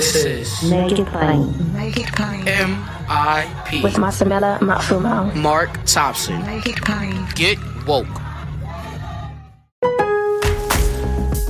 This is Make It Plain. Make It Plain. MIP With Masamela Matfumo. Mark Thompson. Make It Plain. Get woke.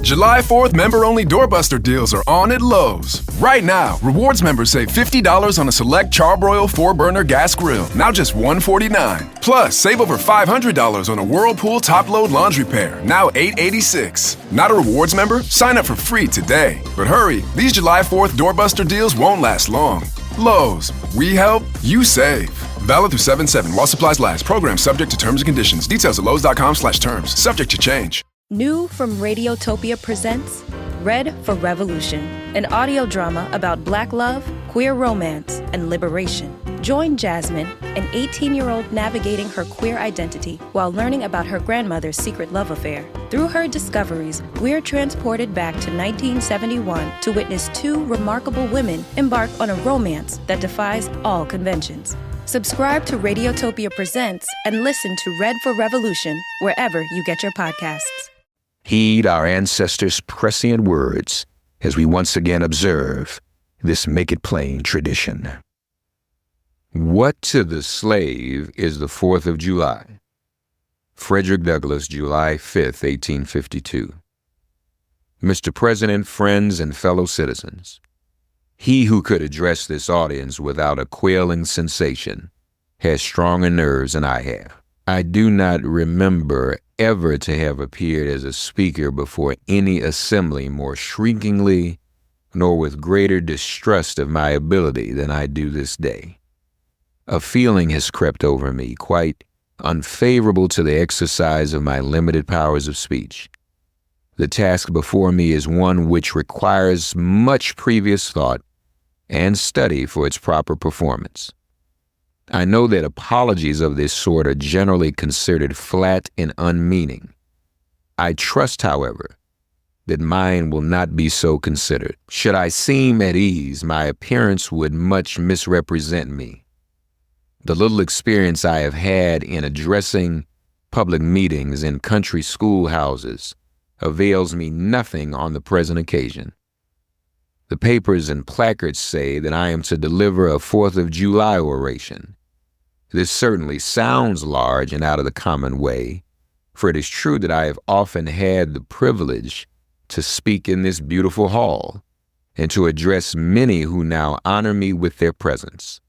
July 4th member-only doorbuster deals are on at Lowe's. Right now, rewards members save $50 on a select Charbroil 4-burner gas grill, now just $149. Plus, save over $500 on a Whirlpool top-load laundry pair, now $886. Not a rewards member? Sign up for free today. But hurry, these July 4th doorbuster deals won't last long. Lowe's, we help, you save. Valid through 7/7 while supplies last. Program subject to terms and conditions. Details at lowes.com/terms. Subject to change. New from Radiotopia presents Red for Revolution, an audio drama about Black love, queer romance, and liberation. Join Jasmine, an 18-year-old navigating her queer identity while learning about her grandmother's secret love affair. Through her discoveries, we're transported back to 1971 to witness two remarkable women embark on a romance that defies all conventions. Subscribe to Radiotopia Presents and listen to Red for Revolution wherever you get your podcasts. Heed our ancestors' prescient words as we once again observe this Make It Plain tradition. What to the slave is the 4th of July? Frederick Douglass, July 5th, 1852. Mr. President, friends, and fellow citizens, he who could address this audience without a quailing sensation has stronger nerves than I have. I do not remember ever to have appeared as a speaker before any assembly more shrinkingly nor with greater distrust of my ability than I do this day. A feeling has crept over me quite unfavorable to the exercise of my limited powers of speech. The task before me is one which requires much previous thought and study for its proper performance. I know that apologies of this sort are generally considered flat and unmeaning. I trust, however, that mine will not be so considered. Should I seem at ease, my appearance would much misrepresent me. The little experience I have had in addressing public meetings in country schoolhouses avails me nothing on the present occasion. The papers and placards say that I am to deliver a 4th of July oration. This certainly sounds large and out of the common way, for it is true that I have often had the privilege to speak in this beautiful hall and to address many who now honor me with their presence.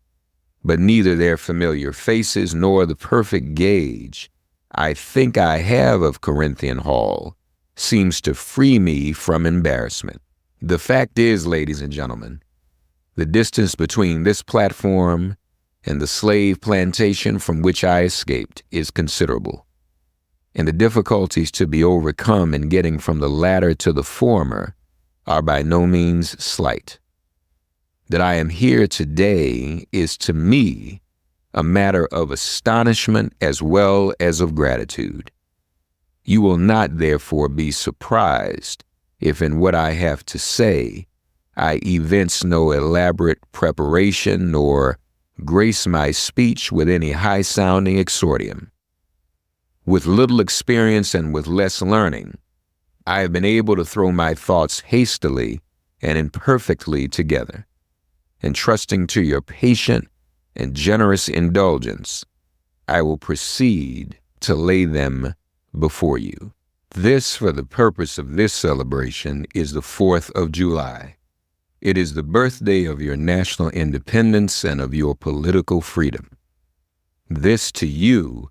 But neither their familiar faces nor the perfect gauge I think I have of Corinthian Hall seems to free me from embarrassment. The fact is, ladies and gentlemen, the distance between this platform and the slave plantation from which I escaped is considerable, and the difficulties to be overcome in getting from the latter to the former are by no means slight. That I am here today is to me a matter of astonishment as well as of gratitude. You will not, therefore, be surprised if in what I have to say I evince no elaborate preparation nor grace my speech with any high-sounding exordium. With little experience and with less learning, I have been able to throw my thoughts hastily and imperfectly together, and trusting to your patient and generous indulgence, I will proceed to lay them before you. This, for the purpose of this celebration, is the 4th of July. It is the birthday of your national independence and of your political freedom. This to you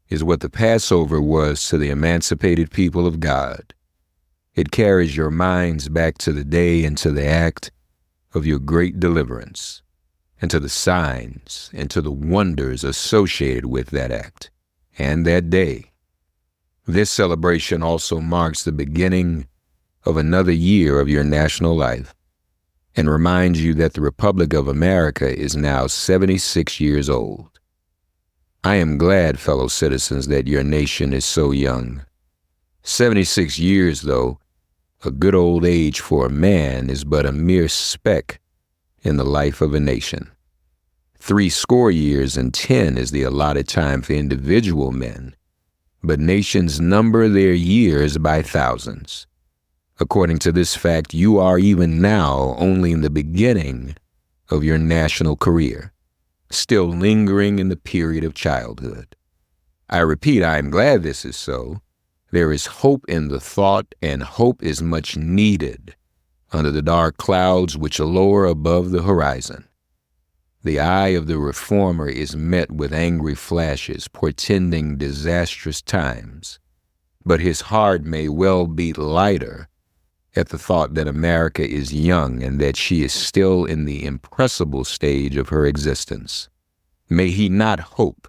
is what the Passover was to the emancipated people of God. It carries your minds back to the day and to the act of your great deliverance, and to the signs and to the wonders associated with that act and that day. This celebration also marks the beginning of another year of your national life, and reminds you that the Republic of America is now 76 years old. I am glad, fellow citizens, that your nation is so young. 76 years, though, a good old age for a man, is but a mere speck in the life of a nation. 70 years and 10 is the allotted time for individual men, but nations number their years by thousands. According to this fact, you are even now only in the beginning of your national career, still lingering in the period of childhood. I repeat, I am glad this is so. There is hope in the thought, and hope is much needed under the dark clouds which lower above the horizon. The eye of the reformer is met with angry flashes, portending disastrous times, but his heart may well beat lighter at the thought that America is young and that she is still in the impressible stage of her existence. May he not hope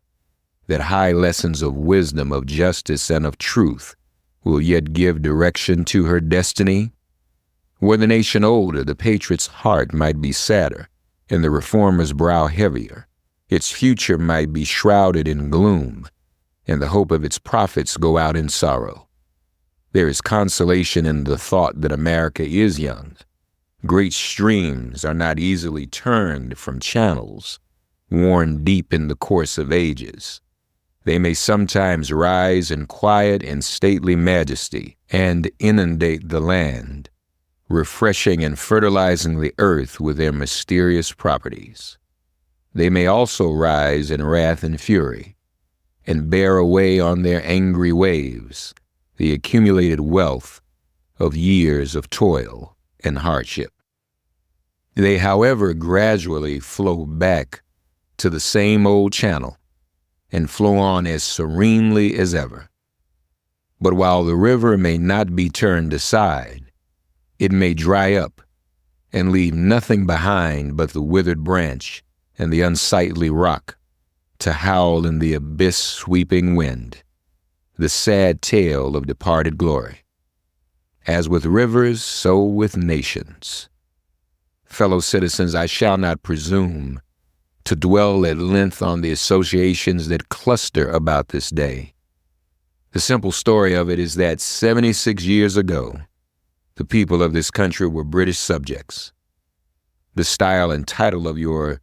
that high lessons of wisdom, of justice, and of truth will yet give direction to her destiny? Were the nation older, the patriot's heart might be sadder, and the reformer's brow heavier. Its future might be shrouded in gloom, and the hope of its prophets go out in sorrow. There is consolation in the thought that America is young. Great streams are not easily turned from channels worn deep in the course of ages. They may sometimes rise in quiet and stately majesty and inundate the land, refreshing and fertilizing the earth with their mysterious properties. They may also rise in wrath and fury, and bear away on their angry waves the accumulated wealth of years of toil and hardship. They, however, gradually flow back to the same old channel and flow on as serenely as ever. But while the river may not be turned aside, it may dry up and leave nothing behind but the withered branch and the unsightly rock to howl in the abyss-sweeping wind, the sad tale of departed glory. As with rivers, so with nations. Fellow citizens, I shall not presume to dwell at length on the associations that cluster about this day. The simple story of it is that 76 years ago, the people of this country were British subjects. The style and title of your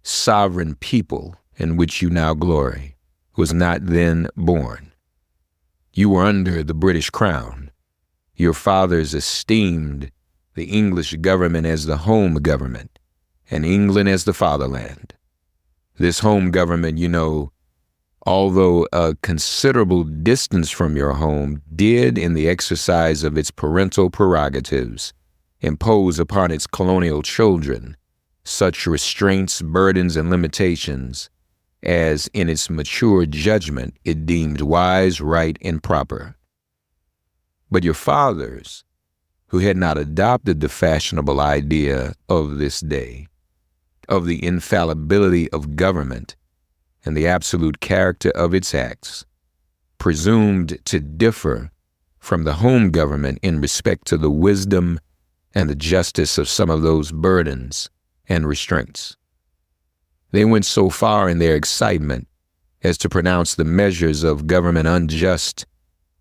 sovereign people, in which you now glory, was not then born. You were under the British crown. Your fathers esteemed the English government as the home government, and England as the fatherland. This home government, you know, although a considerable distance from your home, did, in the exercise of its parental prerogatives, impose upon its colonial children such restraints, burdens, and limitations as, in its mature judgment, it deemed wise, right, and proper. But your fathers, who had not adopted the fashionable idea of this day, of the infallibility of government and the absolute character of its acts, presumed to differ from the home government in respect to the wisdom and the justice of some of those burdens and restraints. They went so far in their excitement as to pronounce the measures of government unjust,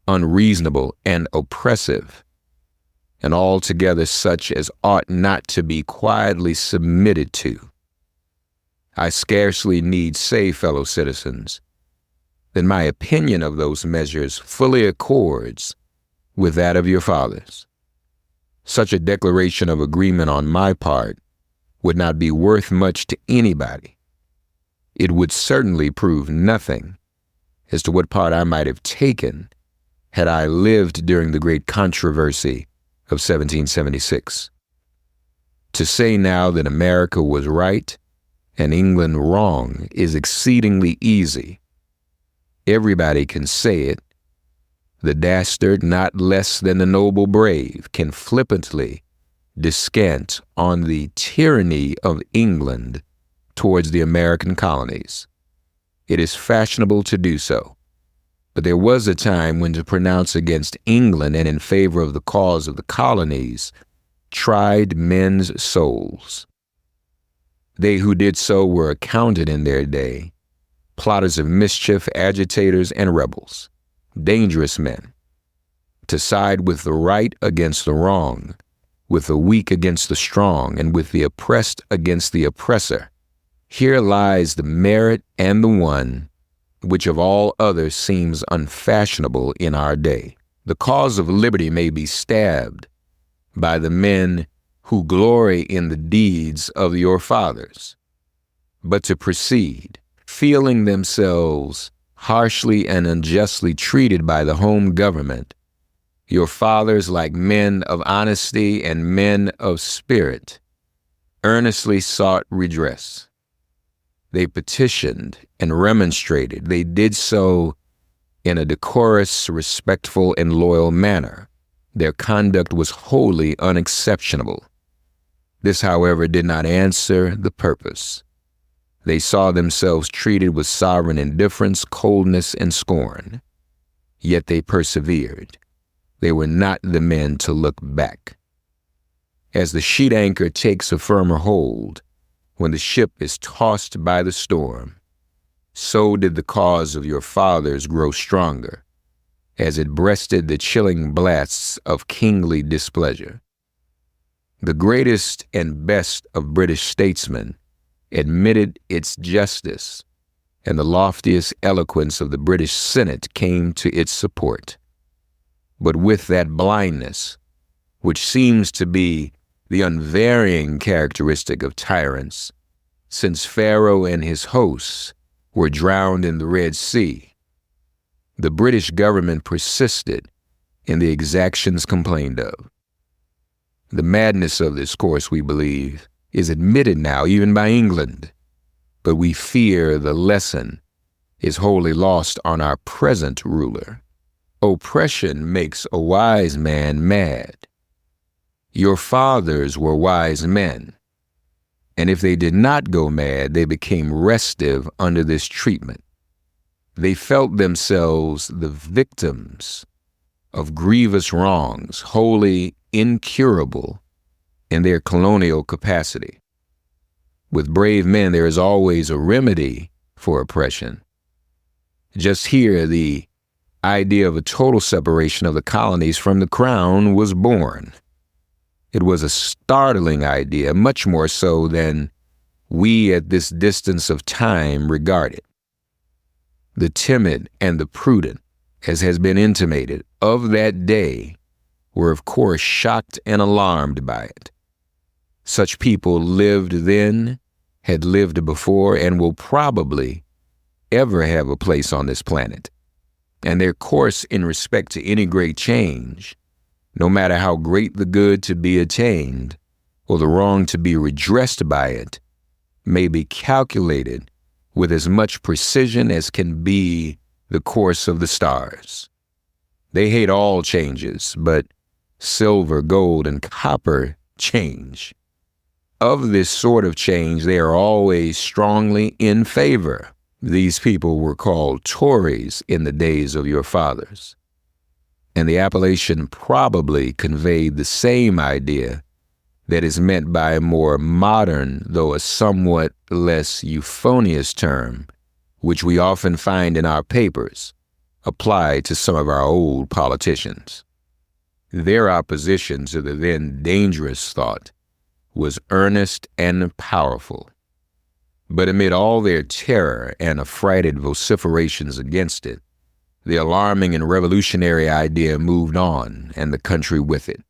unreasonable, and oppressive, and altogether such as ought not to be quietly submitted to. I scarcely need say, fellow citizens, that my opinion of those measures fully accords with that of your fathers. Such a declaration of agreement on my part would not be worth much to anybody. It would certainly prove nothing as to what part I might have taken had I lived during the great controversy of 1776. To say now that America was right and England wrong is exceedingly easy. Everybody can say it. The dastard, not less than the noble brave, can flippantly descant on the tyranny of England towards the American colonies. It is fashionable to do so. But there was a time when to pronounce against England and in favor of the cause of the colonies tried men's souls. They who did so were accounted in their day plotters of mischief, agitators, and rebels, dangerous men. To side with the right against the wrong, with the weak against the strong, and with the oppressed against the oppressor. Here lies the merit and the one which of all others seems unfashionable in our day. The cause of liberty may be stabbed by the men who glory in the deeds of your fathers, but to proceed, feeling themselves harshly and unjustly treated by the home government, your fathers, like men of honesty and men of spirit, earnestly sought redress. They petitioned and remonstrated. They did so in a decorous, respectful, and loyal manner. Their conduct was wholly unexceptionable. This, however, did not answer the purpose. They saw themselves treated with sovereign indifference, coldness, and scorn. Yet they persevered. They were not the men to look back. As the sheet anchor takes a firmer hold when the ship is tossed by the storm, so did the cause of your fathers grow stronger as it breasted the chilling blasts of kingly displeasure. The greatest and best of British statesmen admitted its justice, and the loftiest eloquence of the British Senate came to its support. But with that blindness, which seems to be the unvarying characteristic of tyrants, since Pharaoh and his hosts were drowned in the Red Sea, the British government persisted in the exactions complained of. The madness of this course, we believe, is admitted now even by England, but we fear the lesson is wholly lost on our present ruler. Oppression makes a wise man mad. Your fathers were wise men, and if they did not go mad, they became restive under this treatment. They felt themselves the victims of grievous wrongs, wholly incurable in their colonial capacity. With brave men, there is always a remedy for oppression. Just here, the idea of a total separation of the colonies from the crown was born. It was a startling idea, much more so than we at this distance of time regard it. The timid and the prudent, as has been intimated, of that day were of course shocked and alarmed by it. Such people lived then, had lived before, and will probably ever have a place on this planet. And their course in respect to any great change, no matter how great the good to be attained or the wrong to be redressed by it, may be calculated with as much precision as can be the course of the stars. They hate all changes, but silver, gold, and copper change. Of this sort of change, they are always strongly in favor. These people were called Tories in the days of your fathers, and the appellation probably conveyed the same idea that is meant by a more modern, though a somewhat less euphonious term, which we often find in our papers, applied to some of our old politicians. Their opposition to the then dangerous thought was earnest and powerful. But amid all their terror and affrighted vociferations against it, the alarming and revolutionary idea moved on, and the country with it.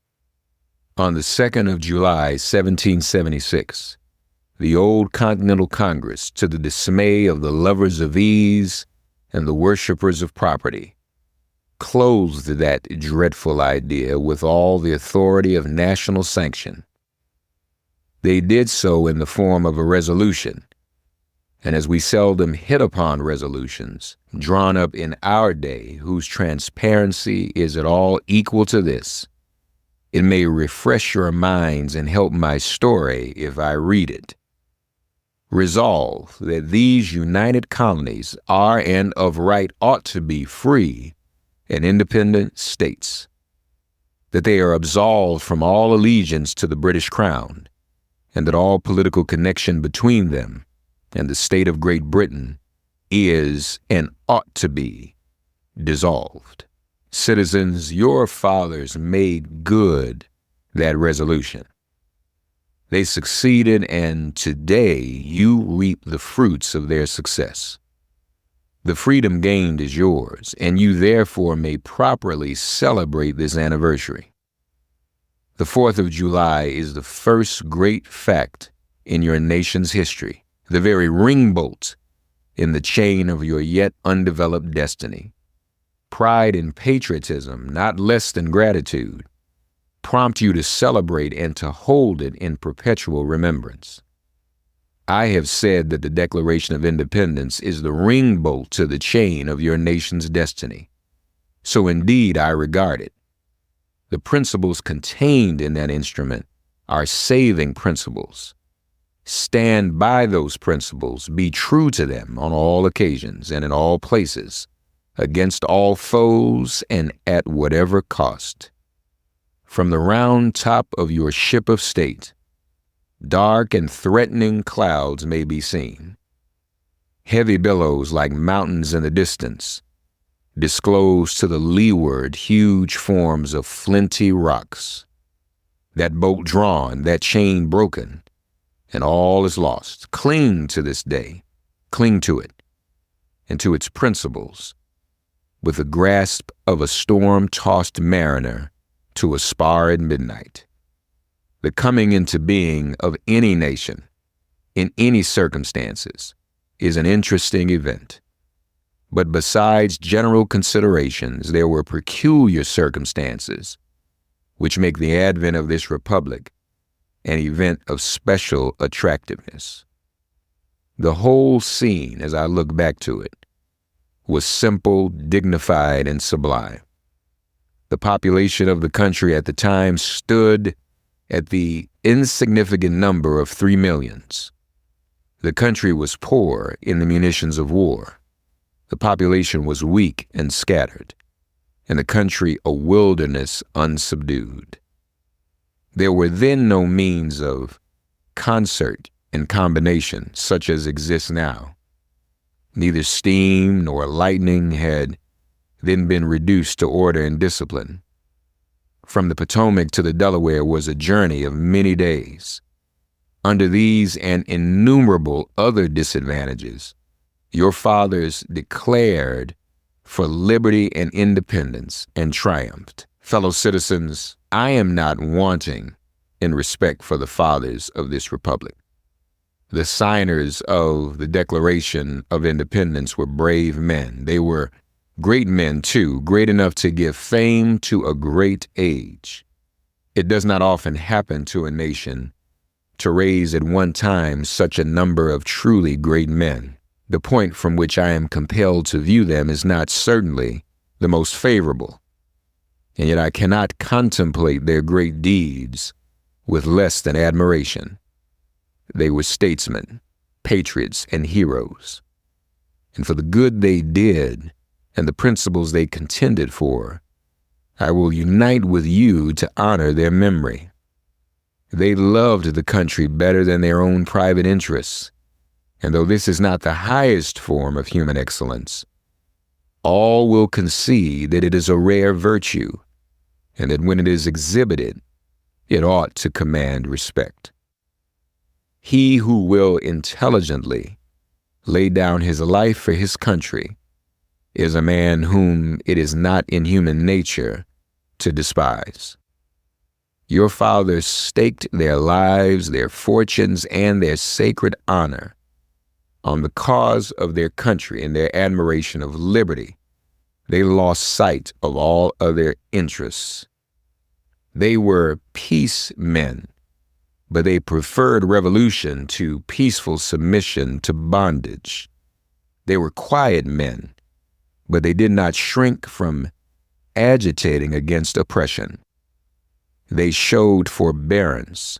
On the 2nd of July, 1776, the old Continental Congress, to the dismay of the lovers of ease and the worshippers of property, clothed that dreadful idea with all the authority of national sanction. They did so in the form of a resolution, and as we seldom hit upon resolutions drawn up in our day whose transparency is at all equal to this, it may refresh your minds and help my story if I read it. Resolve that these united colonies are and of right ought to be free and independent states, that they are absolved from all allegiance to the British Crown, and that all political connection between them and the state of Great Britain is and ought to be dissolved. Citizens, your fathers made good that resolution. They succeeded, and today you reap the fruits of their success. The freedom gained is yours, and you therefore may properly celebrate this anniversary. The 4th of July is the first great fact in your nation's history, the very ring bolt in the chain of your yet undeveloped destiny. Pride and patriotism, not less than gratitude, prompt you to celebrate and to hold it in perpetual remembrance. I have said that the Declaration of Independence is the ring bolt to the chain of your nation's destiny. So indeed I regard it. The principles contained in that instrument are saving principles. Stand by those principles, be true to them on all occasions and in all places, against all foes and at whatever cost. From the round top of your ship of state, dark and threatening clouds may be seen. Heavy billows like mountains in the distance disclose to the leeward huge forms of flinty rocks. That bolt drawn, that chain broken, and all is lost. Cling to this day, cling to it, and to its principles, with the grasp of a storm-tossed mariner to a spar at midnight. The coming into being of any nation, in any circumstances, is an interesting event. But besides general considerations, there were peculiar circumstances which make the advent of this republic an event of special attractiveness. The whole scene, as I look back to it, was simple, dignified, and sublime. The population of the country at the time stood at the insignificant number of 3 millions. The country was poor in the munitions of war. The population was weak and scattered, and the country a wilderness unsubdued. There were then no means of concert and combination such as exists now. Neither steam nor lightning had then been reduced to order and discipline. From the Potomac to the Delaware was a journey of many days. Under these and innumerable other disadvantages, your fathers declared for liberty and independence and triumphed. Fellow citizens, I am not wanting in respect for the fathers of this republic. The signers of the Declaration of Independence were brave men. They were great men, too, great enough to give fame to a great age. It does not often happen to a nation to raise at one time such a number of truly great men. The point from which I am compelled to view them is not certainly the most favorable, and yet I cannot contemplate their great deeds with less than admiration. They were statesmen, patriots, and heroes, and for the good they did and the principles they contended for, I will unite with you to honor their memory. They loved the country better than their own private interests, and though this is not the highest form of human excellence, all will concede that it is a rare virtue, and that when it is exhibited, it ought to command respect. He who will intelligently lay down his life for his country is a man whom it is not in human nature to despise. Your fathers staked their lives, their fortunes, and their sacred honor on the cause of their country and their admiration of liberty. They lost sight of all other interests. They were peace men, but they preferred revolution to peaceful submission to bondage. They were quiet men, but they did not shrink from agitating against oppression. They showed forbearance,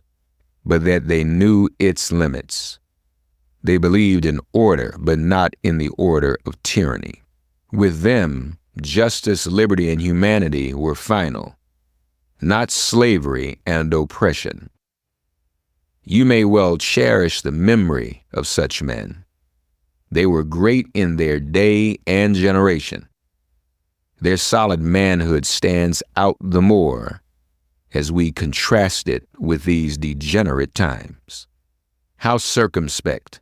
but that they knew its limits. They believed in order, but not in the order of tyranny. With them, justice, liberty, and humanity were final, not slavery and oppression. You may well cherish the memory of such men. They were great in their day and generation. Their solid manhood stands out the more as we contrast it with these degenerate times. How circumspect,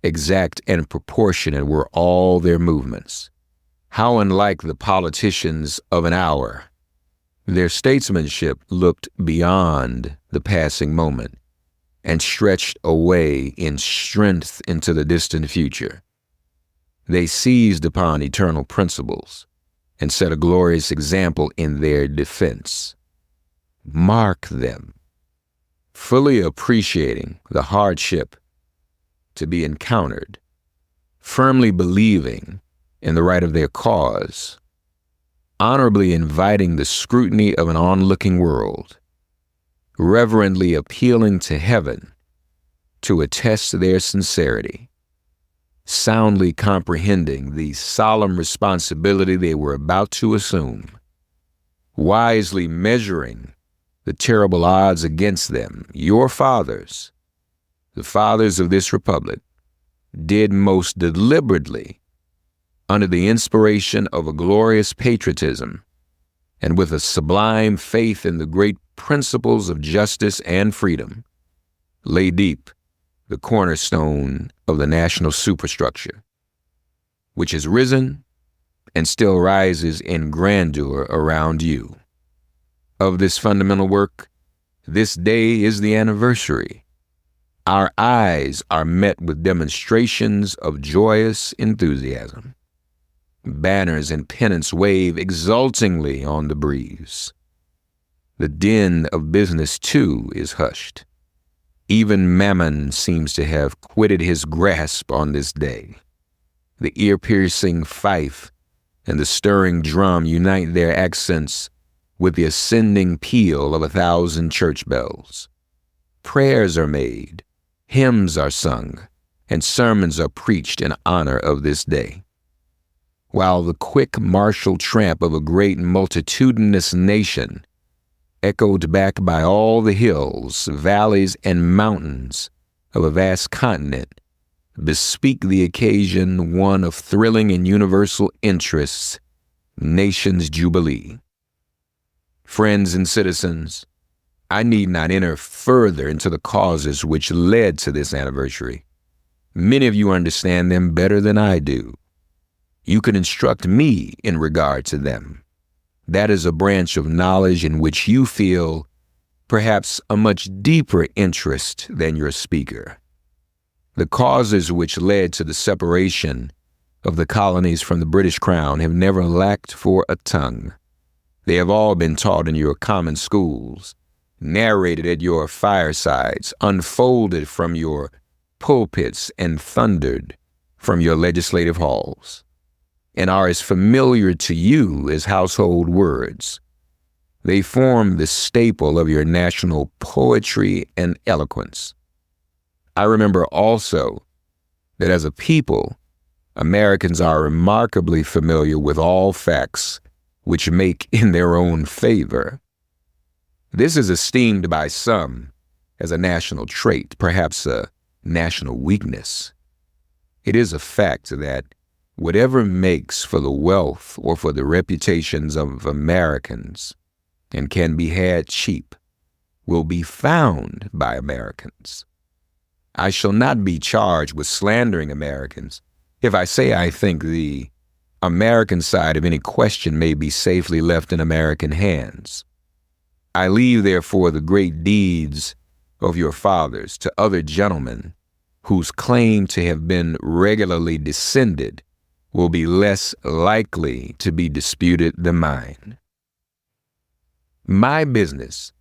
exact, and proportionate were all their movements. How unlike the politicians of an hour. Their statesmanship looked beyond the passing moment and stretched away in strength into the distant future. They seized upon eternal principles and set a glorious example in their defense. Mark them, fully appreciating the hardship to be encountered, firmly believing in the right of their cause, honorably inviting the scrutiny of an onlooking world, reverently appealing to heaven to attest their sincerity, soundly comprehending the solemn responsibility they were about to assume, wisely measuring the terrible odds against them. Your fathers, the fathers of this republic, did most deliberately, under the inspiration of a glorious patriotism and with a sublime faith in the great principles of justice and freedom, lay deep the cornerstone of the national superstructure, which has risen and still rises in grandeur around you. Of this fundamental work, this day is the anniversary. Our eyes are met with demonstrations of joyous enthusiasm. Banners and pennants wave exultingly on the breeze. The din of business, too, is hushed. Even Mammon seems to have quitted his grasp on this day. The ear-piercing fife and the stirring drum unite their accents with the ascending peal of 1,000 church bells. Prayers are made, hymns are sung, and sermons are preached in honor of this day, while the quick martial tramp of a great multitudinous nation, echoed back by all the hills, valleys, and mountains of a vast continent, bespeak the occasion one of thrilling and universal interests, nation's jubilee. Friends and citizens, I need not enter further into the causes which led to this anniversary. Many of you understand them better than I do. You can instruct me in regard to them. That is a branch of knowledge in which you feel perhaps a much deeper interest than your speaker. The causes which led to the separation of the colonies from the British Crown have never lacked for a tongue. They have all been taught in your common schools, narrated at your firesides, unfolded from your pulpits, and thundered from your legislative halls, and are as familiar to you as household words. They form the staple of your national poetry and eloquence. I remember also that as a people, Americans are remarkably familiar with all facts which make in their own favor. This is esteemed by some as a national trait, perhaps a national weakness. It is a fact that whatever makes for the wealth or for the reputations of Americans and can be had cheap will be found by Americans. I shall not be charged with slandering Americans if I say I think the American side of any question may be safely left in American hands. I leave, therefore, the great deeds of your fathers to other gentlemen whose claim to have been regularly descended will be less likely to be disputed than mine. My business,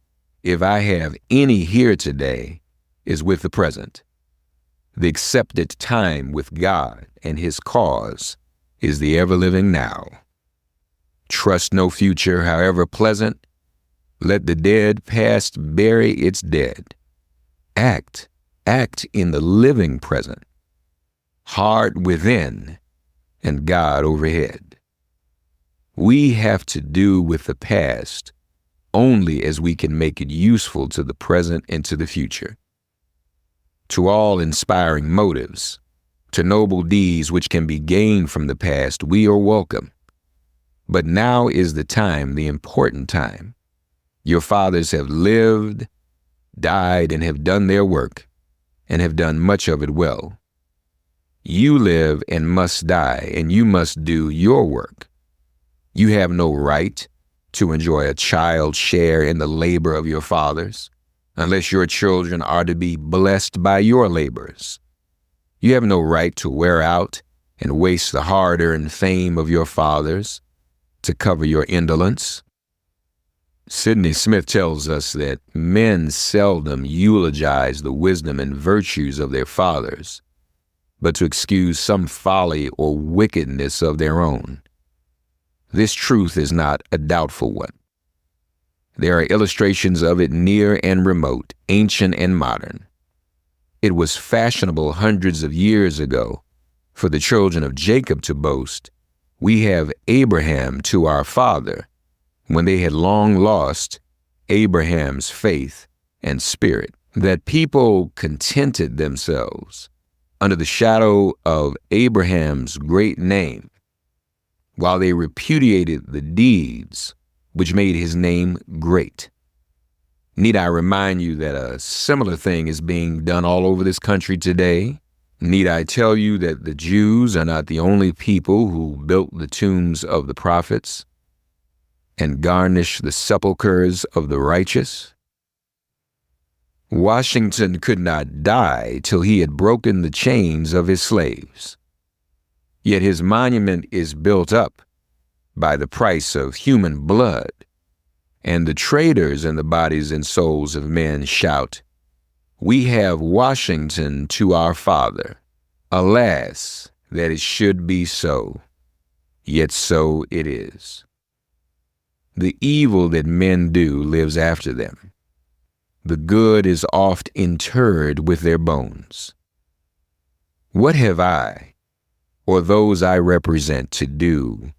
if I have any here today, is with the present. The accepted time with God and His cause is the ever-living now. Trust no future, however pleasant. Let the dead past bury its dead. Act in the living present. Heart within and God overhead. We have to do with the past only as we can make it useful to the present and to the future. To all inspiring motives, to noble deeds which can be gained from the past, we are welcome. But now is the time, the important time. Your fathers have lived, died, and have done their work, and have done much of it well. You live and must die, and you must do your work. You have no right, to enjoy a child's share in the labor of your fathers, unless your children are to be blessed by your labors. You have no right to wear out and waste the hard-earned fame of your fathers to cover your indolence. Sidney Smith tells us that men seldom eulogize the wisdom and virtues of their fathers, but to excuse some folly or wickedness of their own. This truth is not a doubtful one. There are illustrations of it near and remote, ancient and modern. It was fashionable hundreds of years ago for the children of Jacob to boast, "We have Abraham to our father," when they had long lost Abraham's faith and spirit. That people contented themselves under the shadow of Abraham's great name, while they repudiated the deeds which made his name great. Need I remind you that a similar thing is being done all over this country today? Need I tell you that the Jews are not the only people who built the tombs of the prophets and garnished the sepulchres of the righteous? Washington could not die till he had broken the chains of his slaves. Yet his monument is built up by the price of human blood, and the traders in the bodies and souls of men shout, "We have Washington to our father." Alas, that it should be so, yet so it is. The evil that men do lives after them. The good is oft interred with their bones. What have I, or those I represent, to do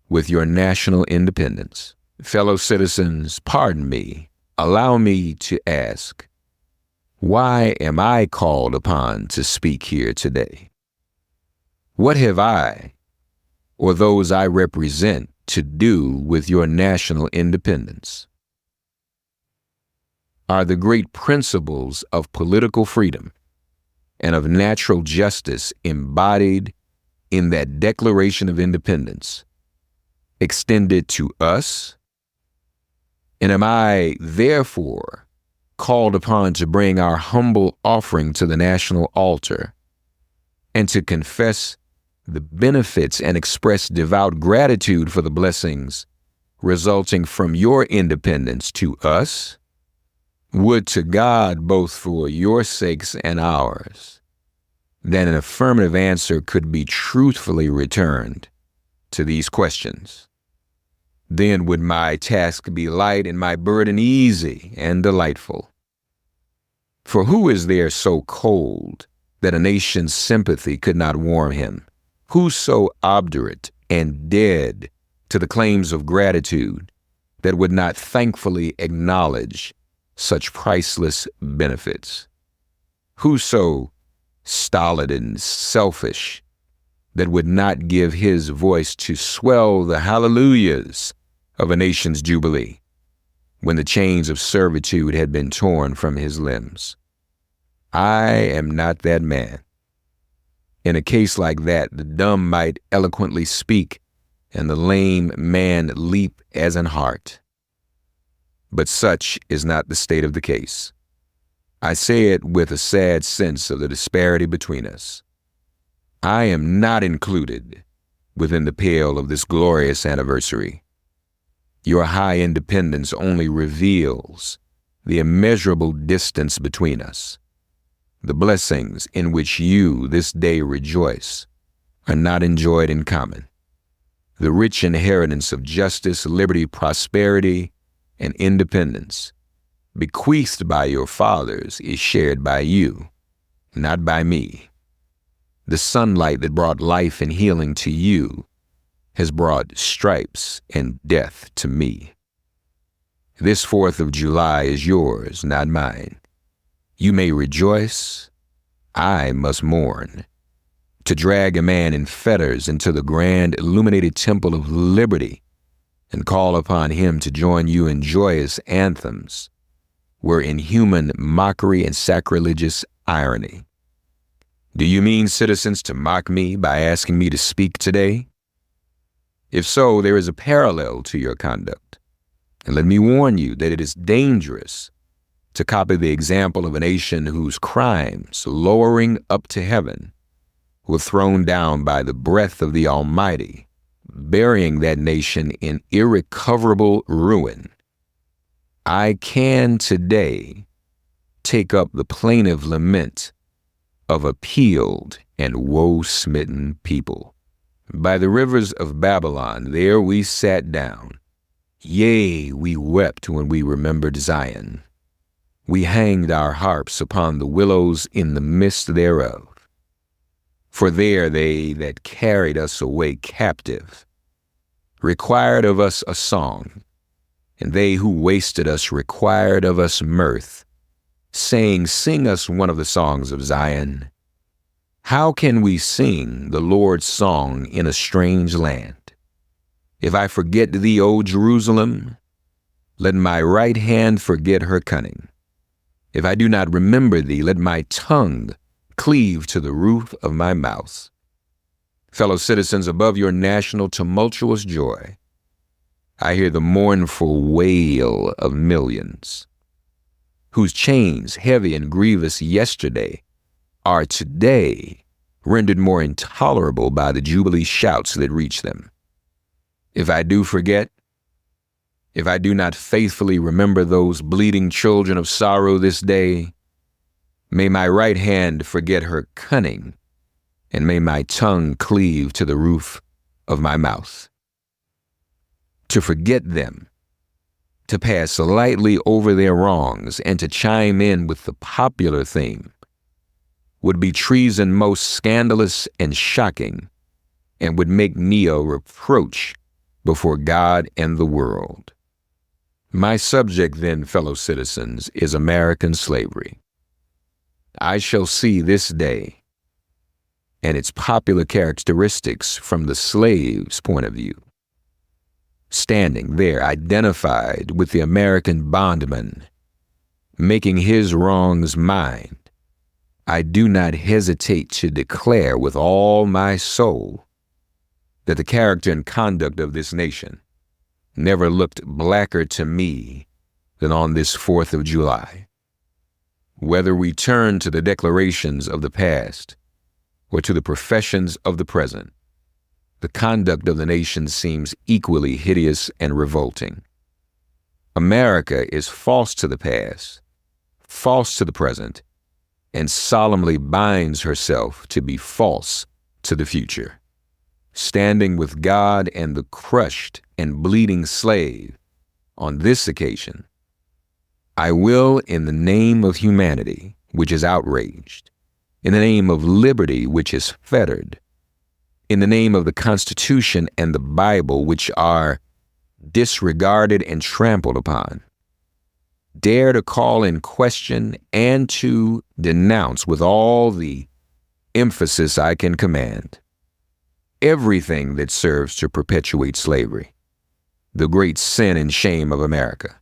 with your national independence? Fellow citizens, pardon me, allow me to ask, why am I called upon to speak here today? What have I, or those I represent, to do with your national independence? Are the great principles of political freedom and of natural justice embodied in that Declaration of Independence extended to us? And am I, therefore, called upon to bring our humble offering to the national altar and to confess the benefits and express devout gratitude for the blessings resulting from your independence to us? Would to God, both for your sakes and ours, that an affirmative answer could be truthfully returned to these questions. Then would my task be light and my burden easy and delightful. For who is there so cold that a nation's sympathy could not warm him? Who so obdurate and dead to the claims of gratitude that would not thankfully acknowledge such priceless benefits? Who so stolid and selfish that would not give his voice to swell the hallelujahs of a nation's jubilee when the chains of servitude had been torn from his limbs? I am not that man. In a case like that, the dumb might eloquently speak and the lame man leap as an hart. But such is not the state of the case. I say it with a sad sense of the disparity between us. I am not included within the pale of this glorious anniversary. Your high independence only reveals the immeasurable distance between us. The blessings in which you this day rejoice are not enjoyed in common. The rich inheritance of justice, liberty, prosperity, and independence bequeathed by your fathers is shared by you, not by me. The sunlight that brought life and healing to you has brought stripes and death to me. This 4th of July is yours, not mine. You may rejoice, I must mourn. To drag a man in fetters into the grand illuminated temple of liberty and call upon him to join you in joyous anthems were inhuman mockery and sacrilegious irony. Do you mean, citizens, to mock me by asking me to speak today? If so, there is a parallel to your conduct. And let me warn you that it is dangerous to copy the example of a nation whose crimes, lowering up to heaven, were thrown down by the breath of the Almighty, burying that nation in irrecoverable ruin. I can today take up the plaintive lament of a peeled and woe-smitten people. By the rivers of Babylon, there we sat down. Yea, we wept when we remembered Zion. We hanged our harps upon the willows in the midst thereof. For there they that carried us away captive required of us a song, and they who wasted us required of us mirth, saying, Sing us one of the songs of Zion. How can we sing the Lord's song in a strange land? If I forget thee, O Jerusalem, let my right hand forget her cunning. If I do not remember thee, let my tongue cleave to the roof of my mouth. Fellow citizens, above your national tumultuous joy, I hear the mournful wail of millions, whose chains, heavy and grievous yesterday, are today rendered more intolerable by the jubilee shouts that reach them. If I do forget, if I do not faithfully remember those bleeding children of sorrow this day, may my right hand forget her cunning, and may my tongue cleave to the roof of my mouth. To forget them, to pass lightly over their wrongs, and to chime in with the popular theme would be treason most scandalous and shocking, and would make me a reproach before God and the world. My subject then, fellow citizens, is American slavery. I shall see this day and its popular characteristics from the slave's point of view. Standing there identified with the American bondman, making his wrongs mine, I do not hesitate to declare with all my soul that the character and conduct of this nation never looked blacker to me than on this 4th of July. Whether we turn to the declarations of the past or to the professions of the present, the conduct of the nation seems equally hideous and revolting. America is false to the past, false to the present, and solemnly binds herself to be false to the future. Standing with God and the crushed and bleeding slave on this occasion, I will, in the name of humanity, which is outraged, in the name of liberty, which is fettered, in the name of the Constitution and the Bible, which are disregarded and trampled upon, dare to call in question and to denounce with all the emphasis I can command everything that serves to perpetuate slavery, the great sin and shame of America.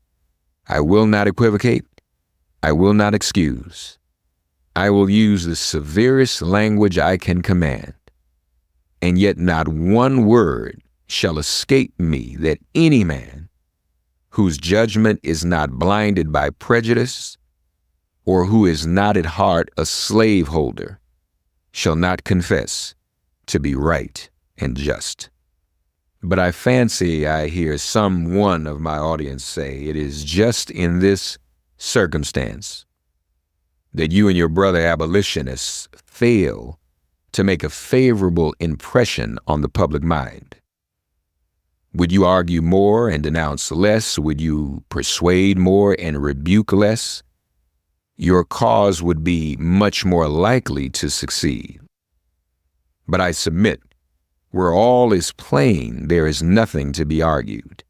I will not equivocate. I will not excuse. I will use the severest language I can command, and yet not one word shall escape me that any man whose judgment is not blinded by prejudice or who is not at heart a slaveholder shall not confess to be right and just. But I fancy I hear some one of my audience say it is just in this circumstance that you and your brother abolitionists fail to make a favorable impression on the public mind. Would you argue more and denounce less? Would you persuade more and rebuke less? Your cause would be much more likely to succeed. But I submit, where all is plain, there is nothing to be argued.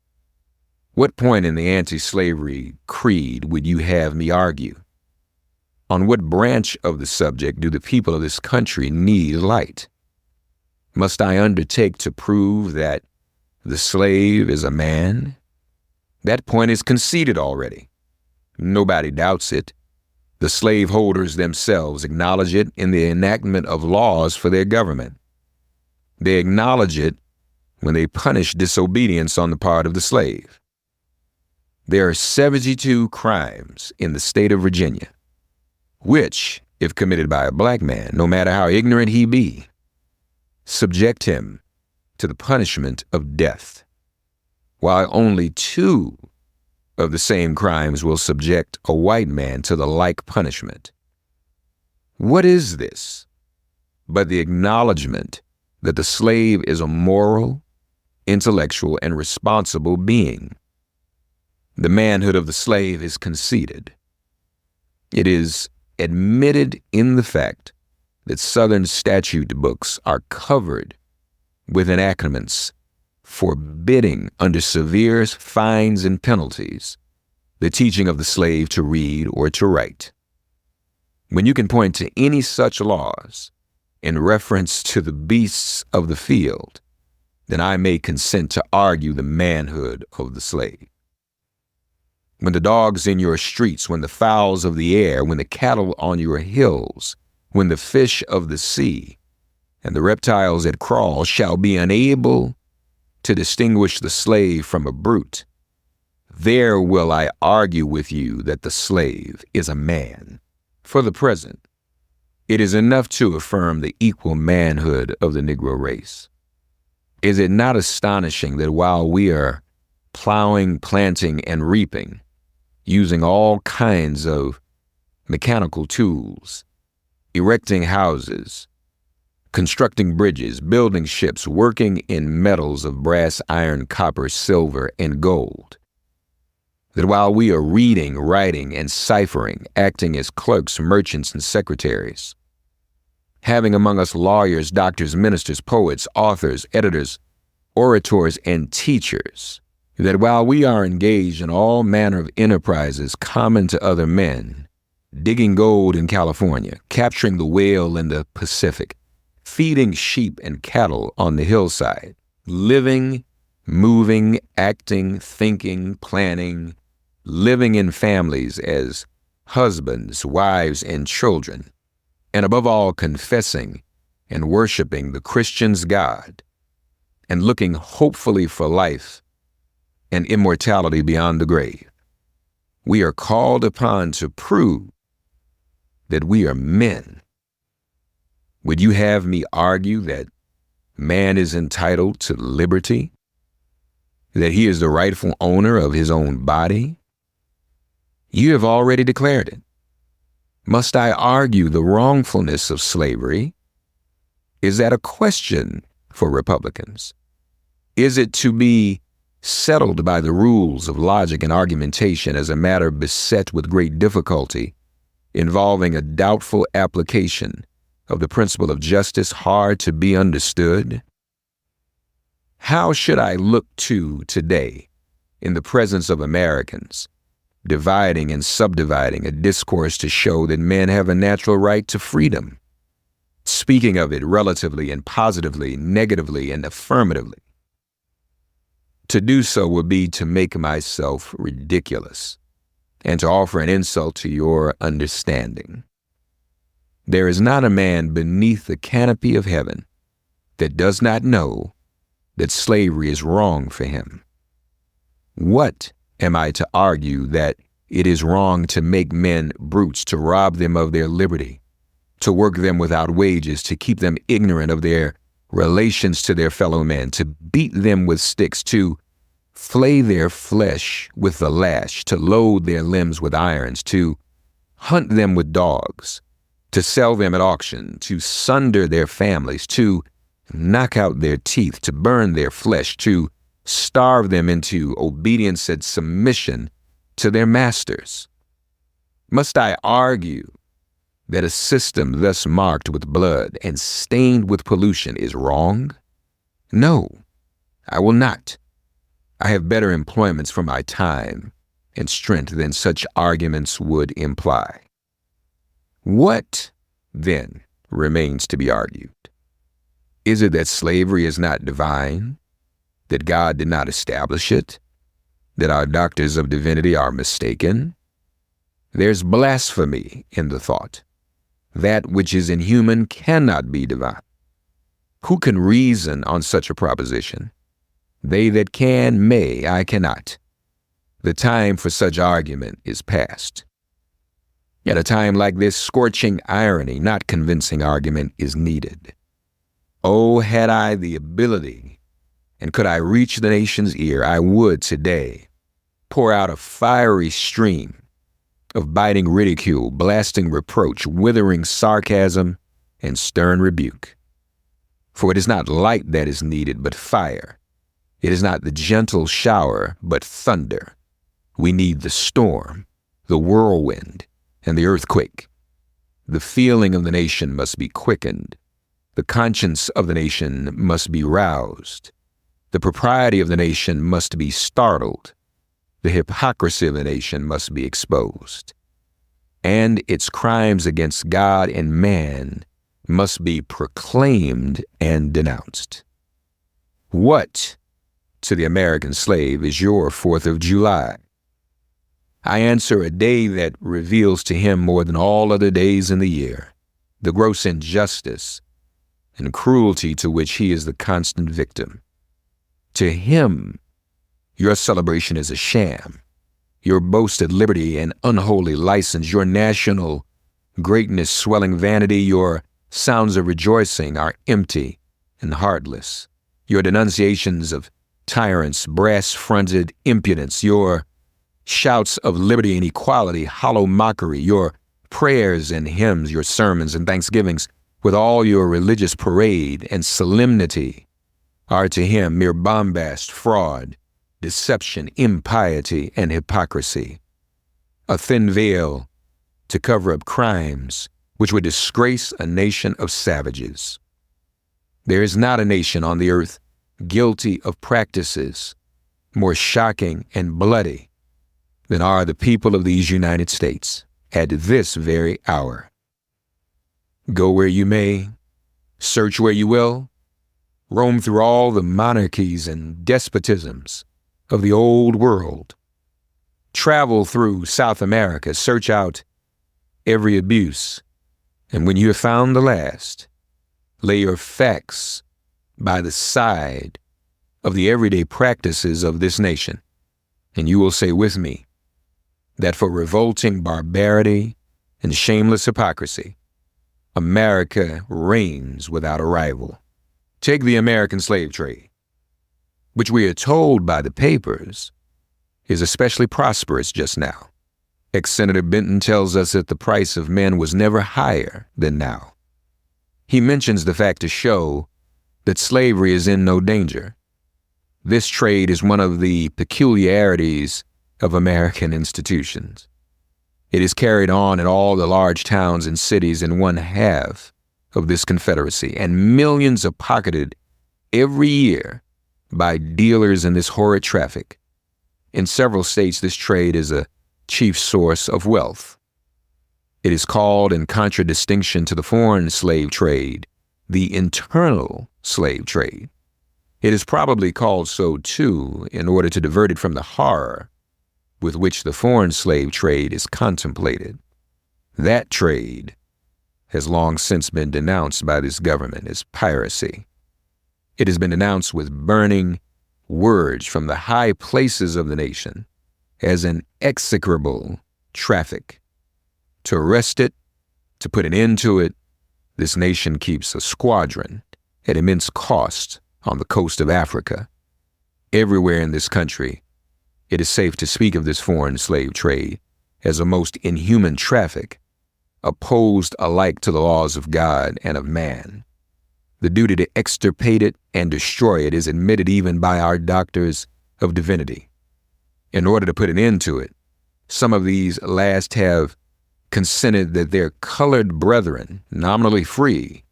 What point in the anti-slavery creed would you have me argue? On what branch of the subject do the people of this country need light? Must I undertake to prove that the slave is a man? That point is conceded already. Nobody doubts it. The slaveholders themselves acknowledge it in the enactment of laws for their government. They acknowledge it when they punish disobedience on the part of the slave. There are 72 crimes in the state of Virginia, which, if committed by a black man, no matter how ignorant he be, subject him to the punishment of death, while only 2 of the same crimes will subject a white man to the like punishment. What is this but the acknowledgement that the slave is a moral, intellectual, and responsible being? The manhood of the slave is conceded. It is admitted in the fact that Southern statute books are covered with enactments forbidding, under severe fines and penalties, the teaching of the slave to read or to write. When you can point to any such laws in reference to the beasts of the field, then I may consent to argue the manhood of the slave. When the dogs in your streets, when the fowls of the air, when the cattle on your hills, when the fish of the sea, and the reptiles that crawl shall be unable to distinguish the slave from a brute, there will I argue with you that the slave is a man. For the present, it is enough to affirm the equal manhood of the Negro race. Is it not astonishing that while we are plowing, planting, and reaping, using all kinds of mechanical tools, erecting houses, constructing bridges, building ships, working in metals of brass, iron, copper, silver, and gold, that while we are reading, writing, and ciphering, acting as clerks, merchants, and secretaries, having among us lawyers, doctors, ministers, poets, authors, editors, orators, and teachers, that while we are engaged in all manner of enterprises common to other men, digging gold in California, capturing the whale in the Pacific, feeding sheep and cattle on the hillside, living, moving, acting, thinking, planning, living in families as husbands, wives, and children, and above all confessing and worshiping the Christian's God, and looking hopefully for life and immortality beyond the grave, we are called upon to prove that we are men. Would you have me argue that man is entitled to liberty, that he is the rightful owner of his own body? You have already declared it. Must I argue the wrongfulness of slavery? Is that a question for Republicans? Is it to be settled by the rules of logic and argumentation as a matter beset with great difficulty, involving a doubtful application of the principle of justice hard to be understood? How should I look to today, in the presence of Americans, dividing and subdividing a discourse to show that men have a natural right to freedom, speaking of it relatively and positively, negatively and affirmatively? To do so would be to make myself ridiculous and to offer an insult to your understanding. There is not a man beneath the canopy of heaven that does not know that slavery is wrong for him. What am I to argue that it is wrong to make men brutes, to rob them of their liberty, to work them without wages, to keep them ignorant of their relations to their fellow men, to beat them with sticks, to flay their flesh with the lash, to load their limbs with irons, to hunt them with dogs, to sell them at auction, to sunder their families, to knock out their teeth, to burn their flesh, to starve them into obedience and submission to their masters? Must I argue that a system thus marked with blood and stained with pollution is wrong? No, I will not. I have better employments for my time and strength than such arguments would imply. What, then, remains to be argued? Is it that slavery is not divine, that God did not establish it, that our doctors of divinity are mistaken? There's blasphemy in the thought. That which is inhuman cannot be divine. Who can reason on such a proposition? They that can may, I cannot. The time for such argument is past. At a time like this, scorching irony, not convincing argument, is needed. Oh, had I the ability, and could I reach the nation's ear, I would today pour out a fiery stream of biting ridicule, blasting reproach, withering sarcasm, and stern rebuke. For it is not light that is needed, but fire. It is not the gentle shower, but thunder. We need the storm, the whirlwind, and the earthquake. The feeling of the nation must be quickened. The conscience of the nation must be roused. The propriety of the nation must be startled. The hypocrisy of the nation must be exposed. And its crimes against God and man must be proclaimed and denounced. What, to the American slave, is your 4th of July? I answer, a day that reveals to him more than all other days in the year the gross injustice and cruelty to which he is the constant victim. To him, your celebration is a sham. Your boasted liberty and unholy license, your national greatness swelling vanity, your sounds of rejoicing are empty and heartless. Your denunciations of tyrants, brass-fronted impudence, your shouts of liberty and equality, hollow mockery, your prayers and hymns, your sermons and thanksgivings, with all your religious parade and solemnity, are to him mere bombast, fraud, deception, impiety, and hypocrisy. A thin veil to cover up crimes which would disgrace a nation of savages. There is not a nation on the earth guilty of practices more shocking and bloody than are the people of these United States at this very hour. Go where you may, search where you will, roam through all the monarchies and despotisms of the old world. Travel through South America, search out every abuse, and when you have found the last, lay your facts by the side of the everyday practices of this nation, and you will say with me that for revolting barbarity and shameless hypocrisy, America reigns without a rival. Take the American slave trade, which we are told by the papers is especially prosperous just now. Ex-Senator Benton tells us that the price of men was never higher than now. He mentions the fact to show that slavery is in no danger. This trade is one of the peculiarities of American institutions. It is carried on in all the large towns and cities in one half of this Confederacy, and millions are pocketed every year by dealers in this horrid traffic. In several states, this trade is a chief source of wealth. It is called, in contradistinction to the foreign slave trade, the internal slave trade. It is probably called so, too, in order to divert it from the horror with which the foreign slave trade is contemplated. That trade has long since been denounced by this government as piracy. It has been denounced with burning words from the high places of the nation as an execrable traffic. To arrest it, to put an end to it, this nation keeps a squadron at immense cost on the coast of Africa. Everywhere in this country, it is safe to speak of this foreign slave trade as a most inhuman traffic, opposed alike to the laws of God and of man. The duty to extirpate it and destroy it is admitted even by our doctors of divinity. In order to put an end to it, some of these last have consented that their colored brethren, nominally free,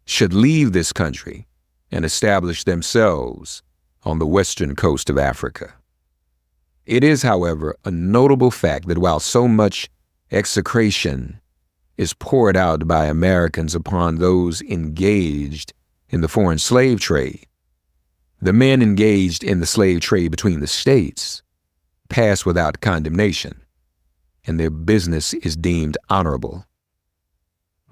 should leave this country and establish themselves on the western coast of Africa. It is, however, a notable fact that while so much execration is poured out by Americans upon those engaged in the foreign slave trade, the men engaged in the slave trade between the states pass without condemnation, and their business is deemed honorable.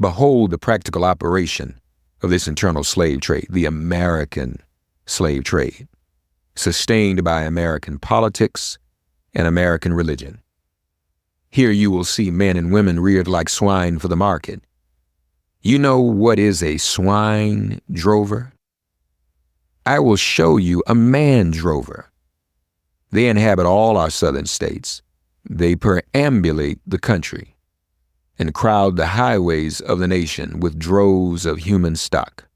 Behold the practical operation of this internal slave trade, the American slave trade, sustained by American politics an American religion. Here you will see men and women reared like swine for the market. You know what is a swine drover? I will show you a man drover. They inhabit all our southern states. They perambulate the country and crowd the highways of the nation with droves of human stock.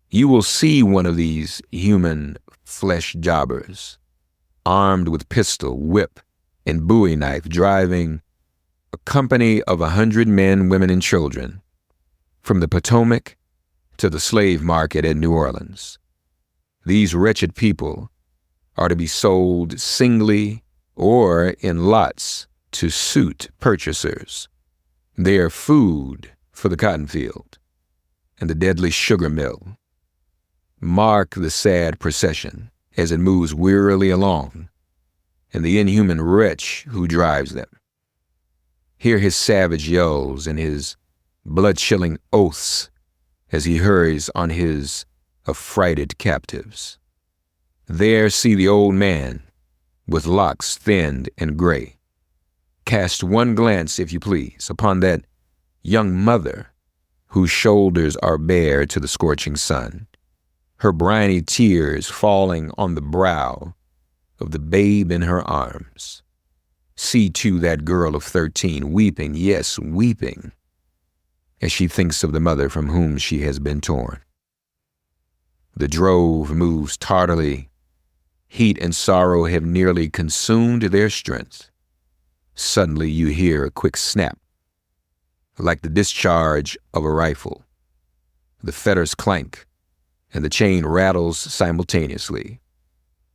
You will see one of these human flesh jobbers, armed with pistol, whip, and bowie knife, driving a company of 100 men, women, and children from the Potomac to the slave market at New Orleans. These wretched people are to be sold singly or in lots to suit purchasers. They are food for the cotton field and the deadly sugar mill. Mark the sad procession as it moves wearily along, and the inhuman wretch who drives them. Hear his savage yells and his blood-chilling oaths as he hurries on his affrighted captives. There see the old man, with locks thinned and gray. Cast one glance, if you please, upon that young mother whose shoulders are bare to the scorching sun, her briny tears falling on the brow of the babe in her arms. See, too, that girl of 13 weeping, yes, weeping, as she thinks of the mother from whom she has been torn. The drove moves tardily. Heat and sorrow have nearly consumed their strength. Suddenly you hear a quick snap, like the discharge of a rifle. The fetters clank, and the chain rattles simultaneously.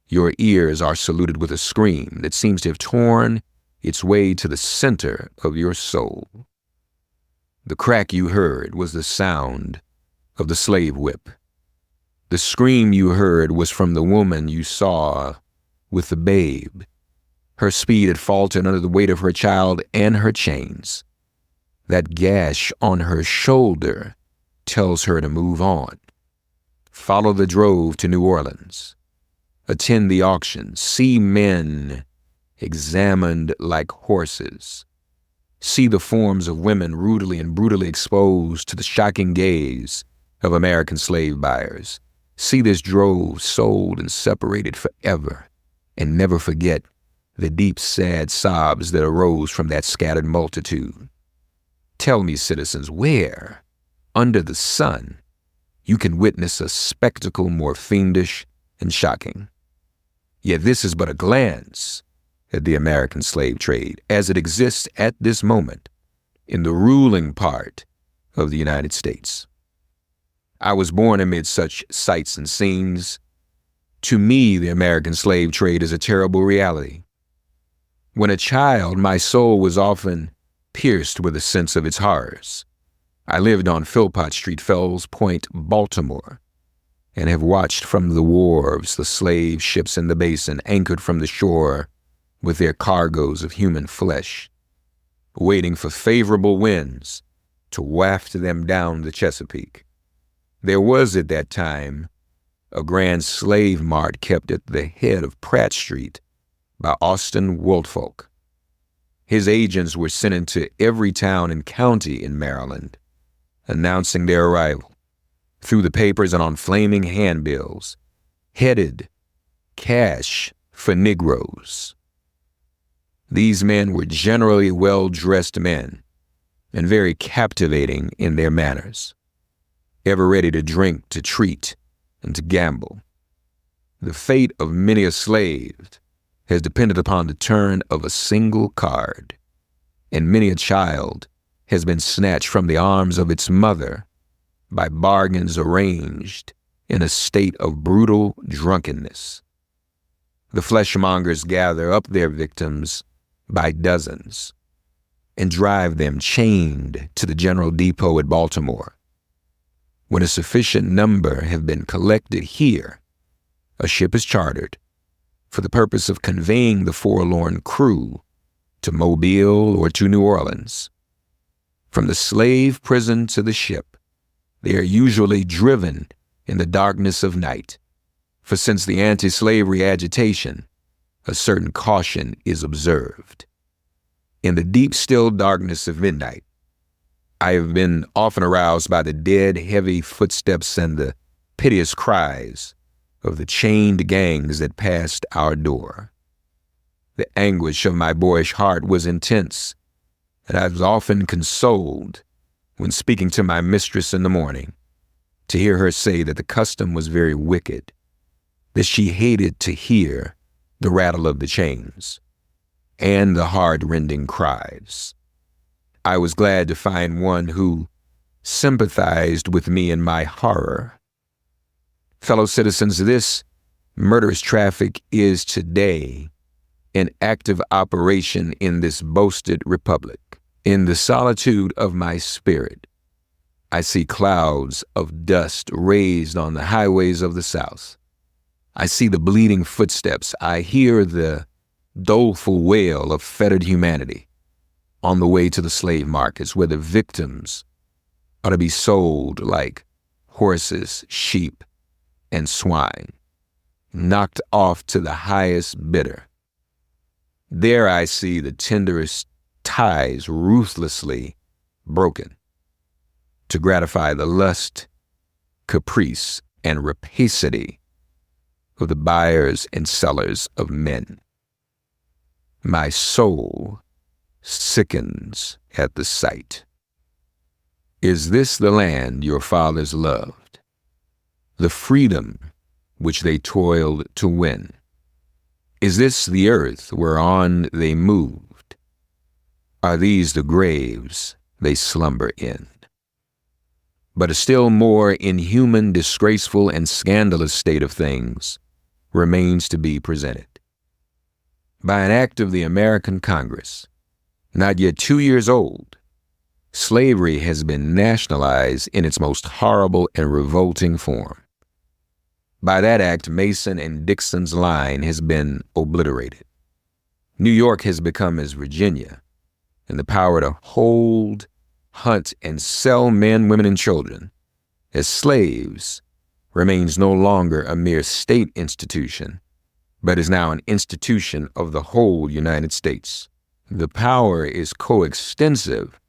Your ears are saluted with a scream that seems to have torn its way to the center of your soul. The crack you heard was the sound of the slave whip. The scream you heard was from the woman you saw with the babe. Her speed had faltered under the weight of her child and her chains. That gash on her shoulder tells her to move on. Follow the drove to New Orleans. Attend the auction. See men examined like horses. See the forms of women rudely and brutally exposed to the shocking gaze of American slave buyers. See this drove sold and separated forever, and never forget the deep, sad sobs that arose from that scattered multitude. Tell me, citizens, where, under the sun, you can witness a spectacle more fiendish and shocking. Yet this is but a glance at the American slave trade as it exists at this moment in the ruling part of the United States. I was born amid such sights and scenes. To me, the American slave trade is a terrible reality. When a child, my soul was often pierced with a sense of its horrors. I lived on Philpott Street, Fells Point, Baltimore, and have watched from the wharves the slave ships in the basin anchored from the shore with their cargoes of human flesh, waiting for favorable winds to waft them down the Chesapeake. There was at that time a grand slave mart kept at the head of Pratt Street by Austin Woolfolk. His agents were sent into every town and county in Maryland, announcing their arrival through the papers and on flaming handbills, headed "Cash for Negroes." These men were generally well-dressed men and very captivating in their manners, ever ready to drink, to treat, and to gamble. The fate of many a slave has depended upon the turn of a single card, and many a child has been snatched from the arms of its mother by bargains arranged in a state of brutal drunkenness. The fleshmongers gather up their victims by dozens and drive them chained to the General Depot at Baltimore. When a sufficient number have been collected here, a ship is chartered for the purpose of conveying the forlorn crew to Mobile or to New Orleans. From the slave prison to the ship, they are usually driven in the darkness of night, for since the anti-slavery agitation, a certain caution is observed. In the deep, still darkness of midnight, I have been often aroused by the dead, heavy footsteps and the piteous cries of the chained gangs that passed our door. The anguish of my boyish heart was intense, and I was often consoled when speaking to my mistress in the morning to hear her say that the custom was very wicked, that she hated to hear the rattle of the chains and the heart-rending cries. I was glad to find one who sympathized with me in my horror. Fellow citizens, this murderous traffic is today in active operation in this boasted republic. In the solitude of my spirit, I see clouds of dust raised on the highways of the South. I see the bleeding footsteps. I hear the doleful wail of fettered humanity on the way to the slave markets, where the victims are to be sold like horses, sheep, and swine, knocked off to the highest bidder. There I see the tenderest ties ruthlessly broken to gratify the lust, caprice, and rapacity of the buyers and sellers of men. My soul sickens at the sight. Is this the land your fathers loved, the freedom which they toiled to win? Is this the earth whereon they moved? Are these the graves they slumber in? But a still more inhuman, disgraceful, and scandalous state of things remains to be presented. By an act of the American Congress, not yet 2 years old, slavery has been nationalized in its most horrible and revolting form. By that act, Mason and Dixon's line has been obliterated. New York has become as Virginia, and the power to hold, hunt, and sell men, women, and children as slaves remains no longer a mere state institution, but is now an institution of the whole United States. The power is coextensive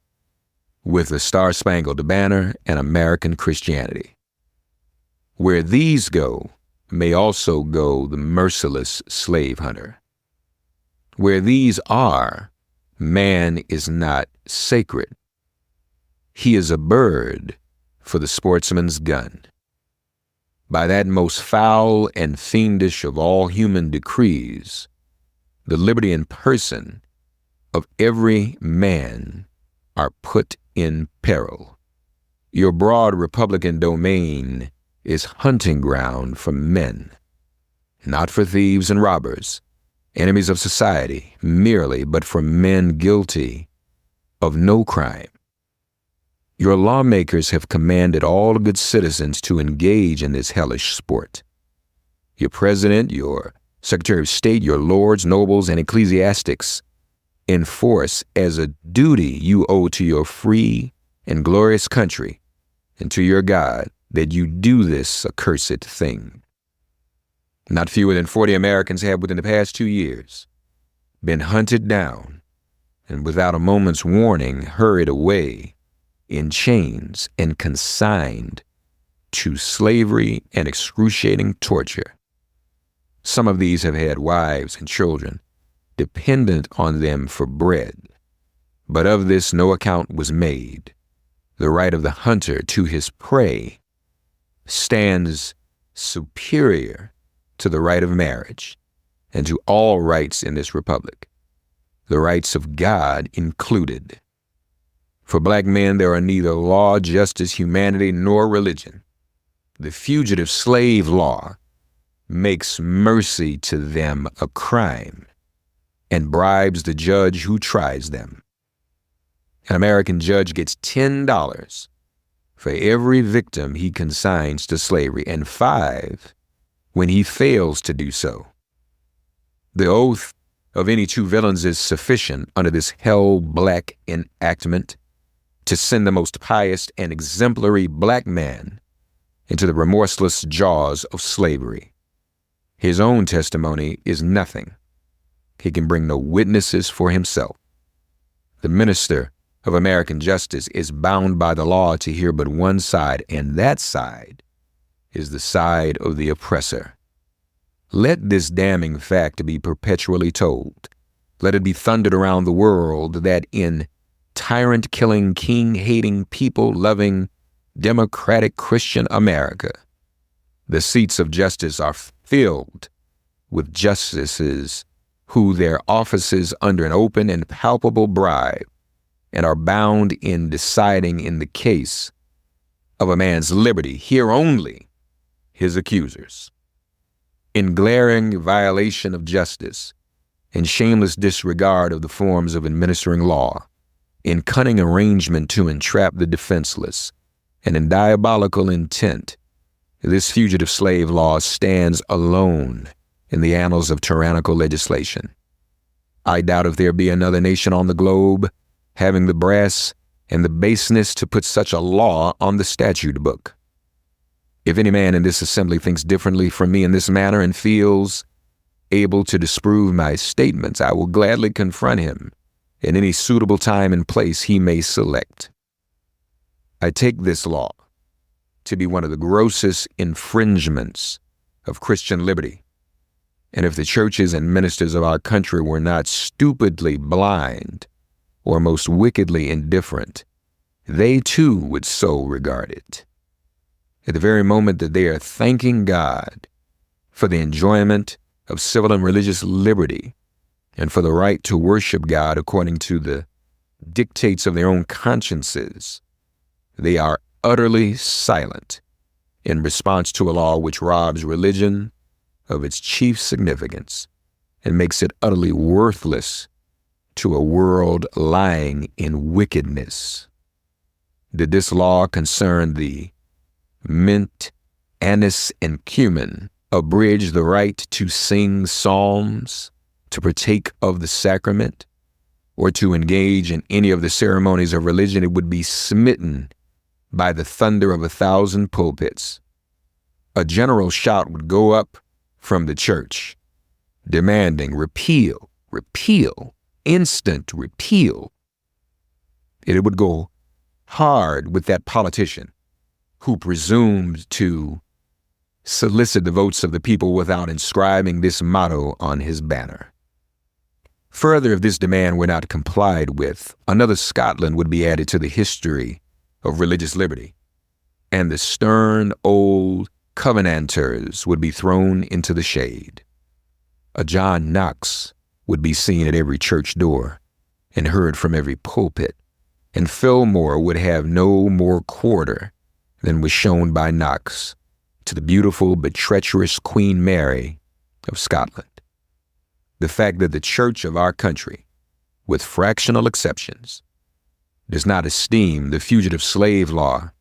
with the Star-Spangled Banner and American Christianity. Where these go, may also go the merciless slave hunter. Where these are, man is not sacred. He is a bird for the sportsman's gun. By that most foul and fiendish of all human decrees, the liberty and person of every man are put in peril. Your broad Republican domain is hunting ground for men, not for thieves and robbers, enemies of society merely, but for men guilty of no crime. Your lawmakers have commanded all good citizens to engage in this hellish sport. Your president, your secretary of state, your lords, nobles, and ecclesiastics enforce as a duty you owe to your free and glorious country and to your God that you do this accursed thing. Not fewer than 40 Americans have within the past 2 years been hunted down and without a moment's warning hurried away in chains and consigned to slavery and excruciating torture. Some of these have had wives and children dependent on them for bread, but of this no account was made. The right of the hunter to his prey stands superior to the right of marriage and to all rights in this republic, the rights of God included. For black men, there are neither law, justice, humanity, nor religion. The fugitive slave law makes mercy to them a crime and bribes the judge who tries them. An American judge gets $10 for every victim he consigns to slavery, and $5 when he fails to do so. The oath of any two villains is sufficient under this hell-black enactment to send the most pious and exemplary black man into the remorseless jaws of slavery. His own testimony is nothing he can bring no witnesses for himself. The minister of American justice is bound by the law to hear but one side, and that side is the side of the oppressor. Let this damning fact be perpetually told. Let it be thundered around the world that in tyrant-killing, king-hating, people-loving, democratic Christian America, the seats of justice are filled with justices who their offices under an open and palpable bribe and are bound in deciding in the case of a man's liberty, hear only his accusers. In glaring violation of justice, in shameless disregard of the forms of administering law, in cunning arrangement to entrap the defenseless, and in diabolical intent, this fugitive slave law stands alone in the annals of tyrannical legislation. I doubt if there be another nation on the globe having the brass and the baseness to put such a law on the statute book. If any man in this assembly thinks differently from me in this matter and feels able to disprove my statements, I will gladly confront him in any suitable time and place he may select. I take this law to be one of the grossest infringements of Christian liberty. And if the churches and ministers of our country were not stupidly blind or most wickedly indifferent, they too would so regard it. At the very moment that they are thanking God for the enjoyment of civil and religious liberty and for the right to worship God according to the dictates of their own consciences, they are utterly silent in response to a law which robs religion of its chief significance and makes it utterly worthless to a world lying in wickedness. Did this law concern the mint, anise, and cumin, abridge the right to sing psalms, to partake of the sacrament, or to engage in any of the ceremonies of religion, it would be smitten by the thunder of 1,000 pulpits. A general shout would go up from the church, demanding repeal, repeal, instant repeal. It would go hard with that politician who presumed to solicit the votes of the people without inscribing this motto on his banner. Further, if this demand were not complied with, another Scotland would be added to the history of religious liberty, and the stern old Covenanters would be thrown into the shade. A John Knox would be seen at every church door and heard from every pulpit, and Fillmore would have no more quarter than was shown by Knox to the beautiful but treacherous Queen Mary of Scotland. The fact that the church of our country, with fractional exceptions, does not esteem the fugitive slave law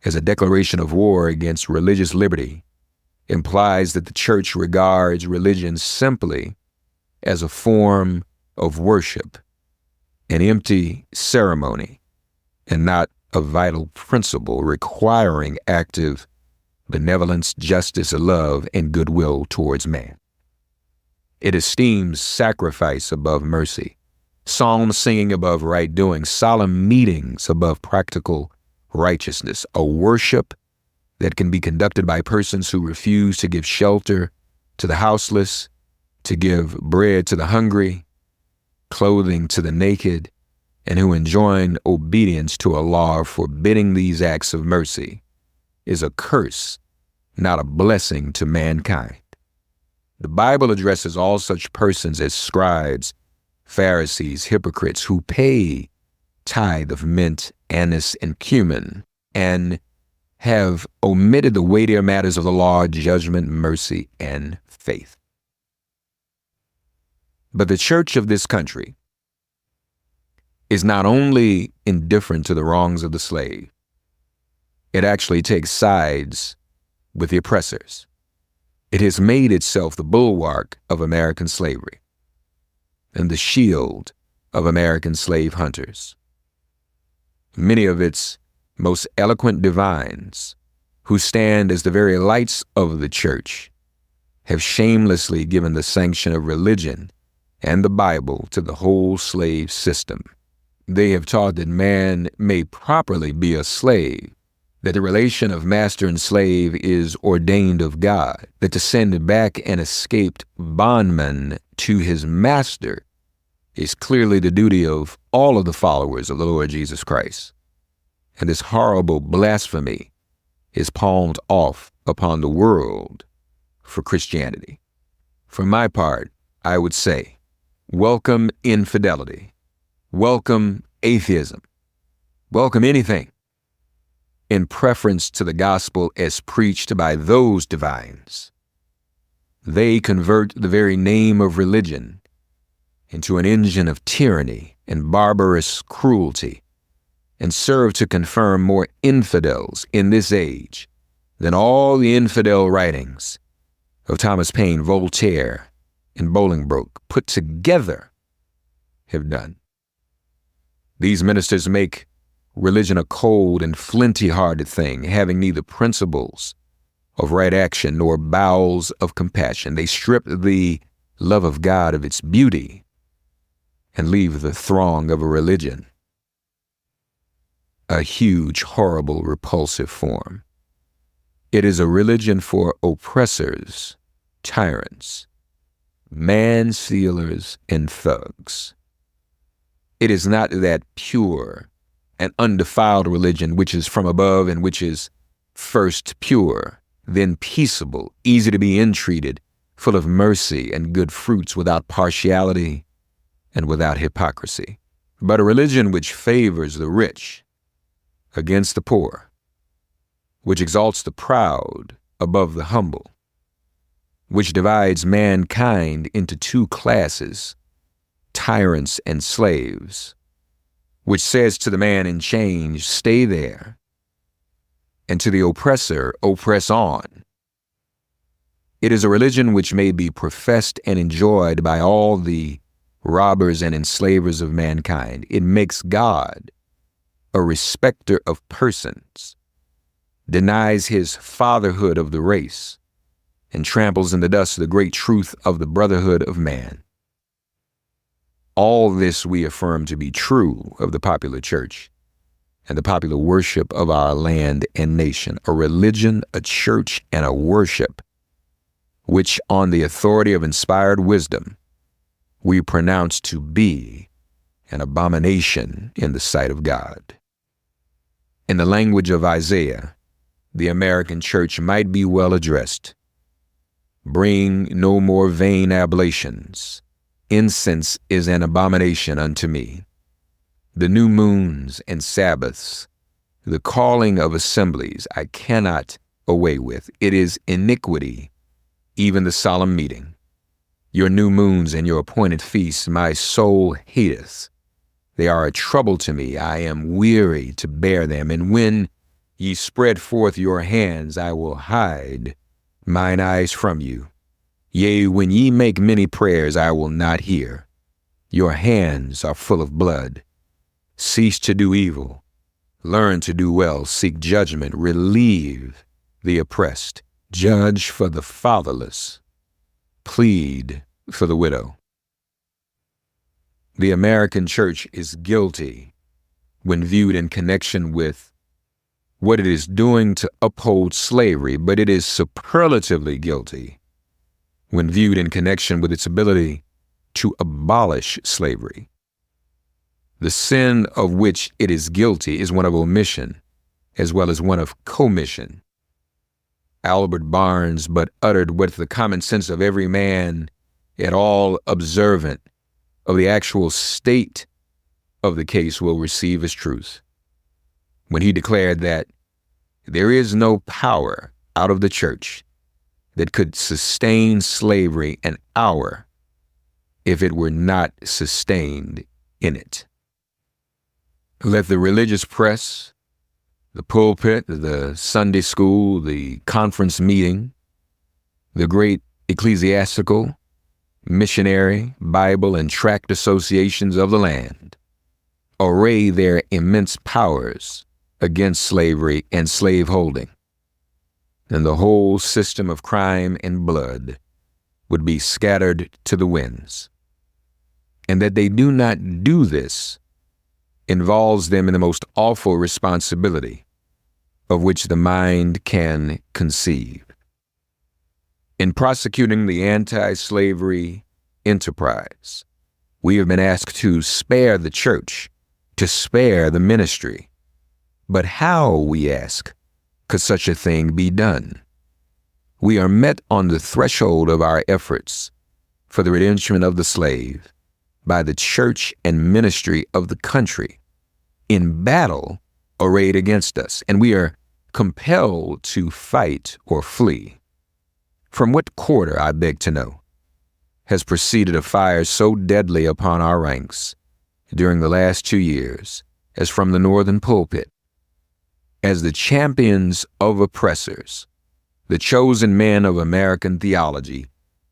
as a declaration of war against religious liberty implies that the church regards religion simply as a form of worship, an empty ceremony, and not a vital principle requiring active benevolence, justice, love, and goodwill towards man. It esteems sacrifice above mercy, psalm singing above right doing, solemn meetings above practical righteousness, a worship that can be conducted by persons who refuse to give shelter to the houseless, to give bread to the hungry, clothing to the naked, and who enjoin obedience to a law forbidding these acts of mercy, is a curse, not a blessing to mankind. The Bible addresses all such persons as scribes, Pharisees, hypocrites who pay tithe of mint, anise, and cumin, and have omitted the weightier matters of the law, judgment, mercy, and faith. But the church of this country is not only indifferent to the wrongs of the slave, it actually takes sides with the oppressors. It has made itself the bulwark of American slavery and the shield of American slave hunters. Many of its most eloquent divines, who stand as the very lights of the church, have shamelessly given the sanction of religion and the Bible to the whole slave system. They have taught that man may properly be a slave, that the relation of master and slave is ordained of God, that to send back an escaped bondman to his master is clearly the duty of all of the followers of the Lord Jesus Christ. And this horrible blasphemy is palmed off upon the world for Christianity. For my part, I would say, welcome infidelity, welcome atheism, welcome anything in preference to the gospel as preached by those divines. They convert the very name of religion into an engine of tyranny and barbarous cruelty, and serve to confirm more infidels in this age than all the infidel writings of Thomas Paine, Voltaire, and Bolingbroke put together have done. These ministers make religion a cold and flinty-hearted thing, having neither principles of right action nor bowels of compassion. They strip the love of God of its beauty and leave the throng of a religion a huge, horrible, repulsive form. It is a religion for oppressors, tyrants, man-stealers, and thugs. It is not that pure and undefiled religion which is from above and which is first pure, then peaceable, easy to be entreated, full of mercy and good fruits, without partiality and without hypocrisy, but a religion which favors the rich against the poor, which exalts the proud above the humble, which divides mankind into two classes, tyrants and slaves, which says to the man in chains, stay there, and to the oppressor, oppress on. It is a religion which may be professed and enjoyed by all the robbers and enslavers of mankind. It makes God a respecter of persons, denies his fatherhood of the race, and tramples in the dust the great truth of the brotherhood of man. All this we affirm to be true of the popular church and the popular worship of our land and nation, a religion, a church, and a worship which, on the authority of inspired wisdom, we pronounce to be an abomination in the sight of God. In the language of Isaiah, the American church might be well addressed. Bring no more vain ablations. Incense is an abomination unto me. The new moons and Sabbaths, the calling of assemblies, I cannot away with. It is iniquity, even the solemn meeting. Your new moons and your appointed feasts my soul hateth. They are a trouble to me. I am weary to bear them. And when ye spread forth your hands, I will hide mine eyes from you. Yea, when ye make many prayers, I will not hear. Your hands are full of blood. Cease to do evil. Learn to do well. Seek judgment. Relieve the oppressed. Judge for the fatherless. Plead for the widow. The American church is guilty when viewed in connection with what it is doing to uphold slavery, but it is superlatively guilty when viewed in connection with its ability to abolish slavery. The sin of which it is guilty is one of omission, as well as one of commission. Albert Barnes but uttered what the common sense of every man at all observant of the actual state of the case will receive as truth, when he declared that there is no power out of the church that could sustain slavery an hour if it were not sustained in it. Let the religious press, the pulpit, the Sunday school, the conference meeting, the great ecclesiastical, missionary, Bible, and tract associations of the land array their immense powers against slavery and slaveholding, and the whole system of crime and blood would be scattered to the winds. and that they do not do this involves them in the most awful responsibility of which the mind can conceive. In prosecuting the anti-slavery enterprise, we have been asked to spare the church, to spare the ministry. But how, we ask, could such a thing be done? We are met on the threshold of our efforts for the redemption of the slave by the church and ministry of the country in battle arrayed against us, and we are compelled to fight or flee. From what quarter, I beg to know, has proceeded a fire so deadly upon our ranks during the last 2 years as from the northern pulpit? As the champions of oppressors, the chosen men of American theology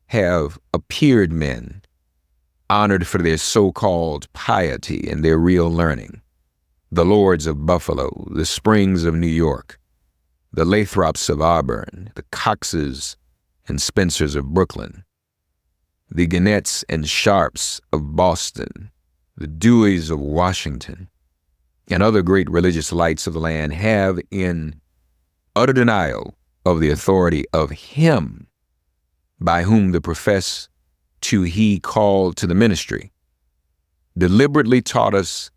have appeared men, honored for their so-called piety and their real learning. The Lords of Buffalo, the Springs of New York, the Lathrops of Auburn, the Coxes and Spencers of Brooklyn, the Ganetts and Sharps of Boston, the Deweys of Washington, and other great religious lights of the land have, in utter denial of the authority of Him by whom the profess to He called to the ministry, deliberately taught us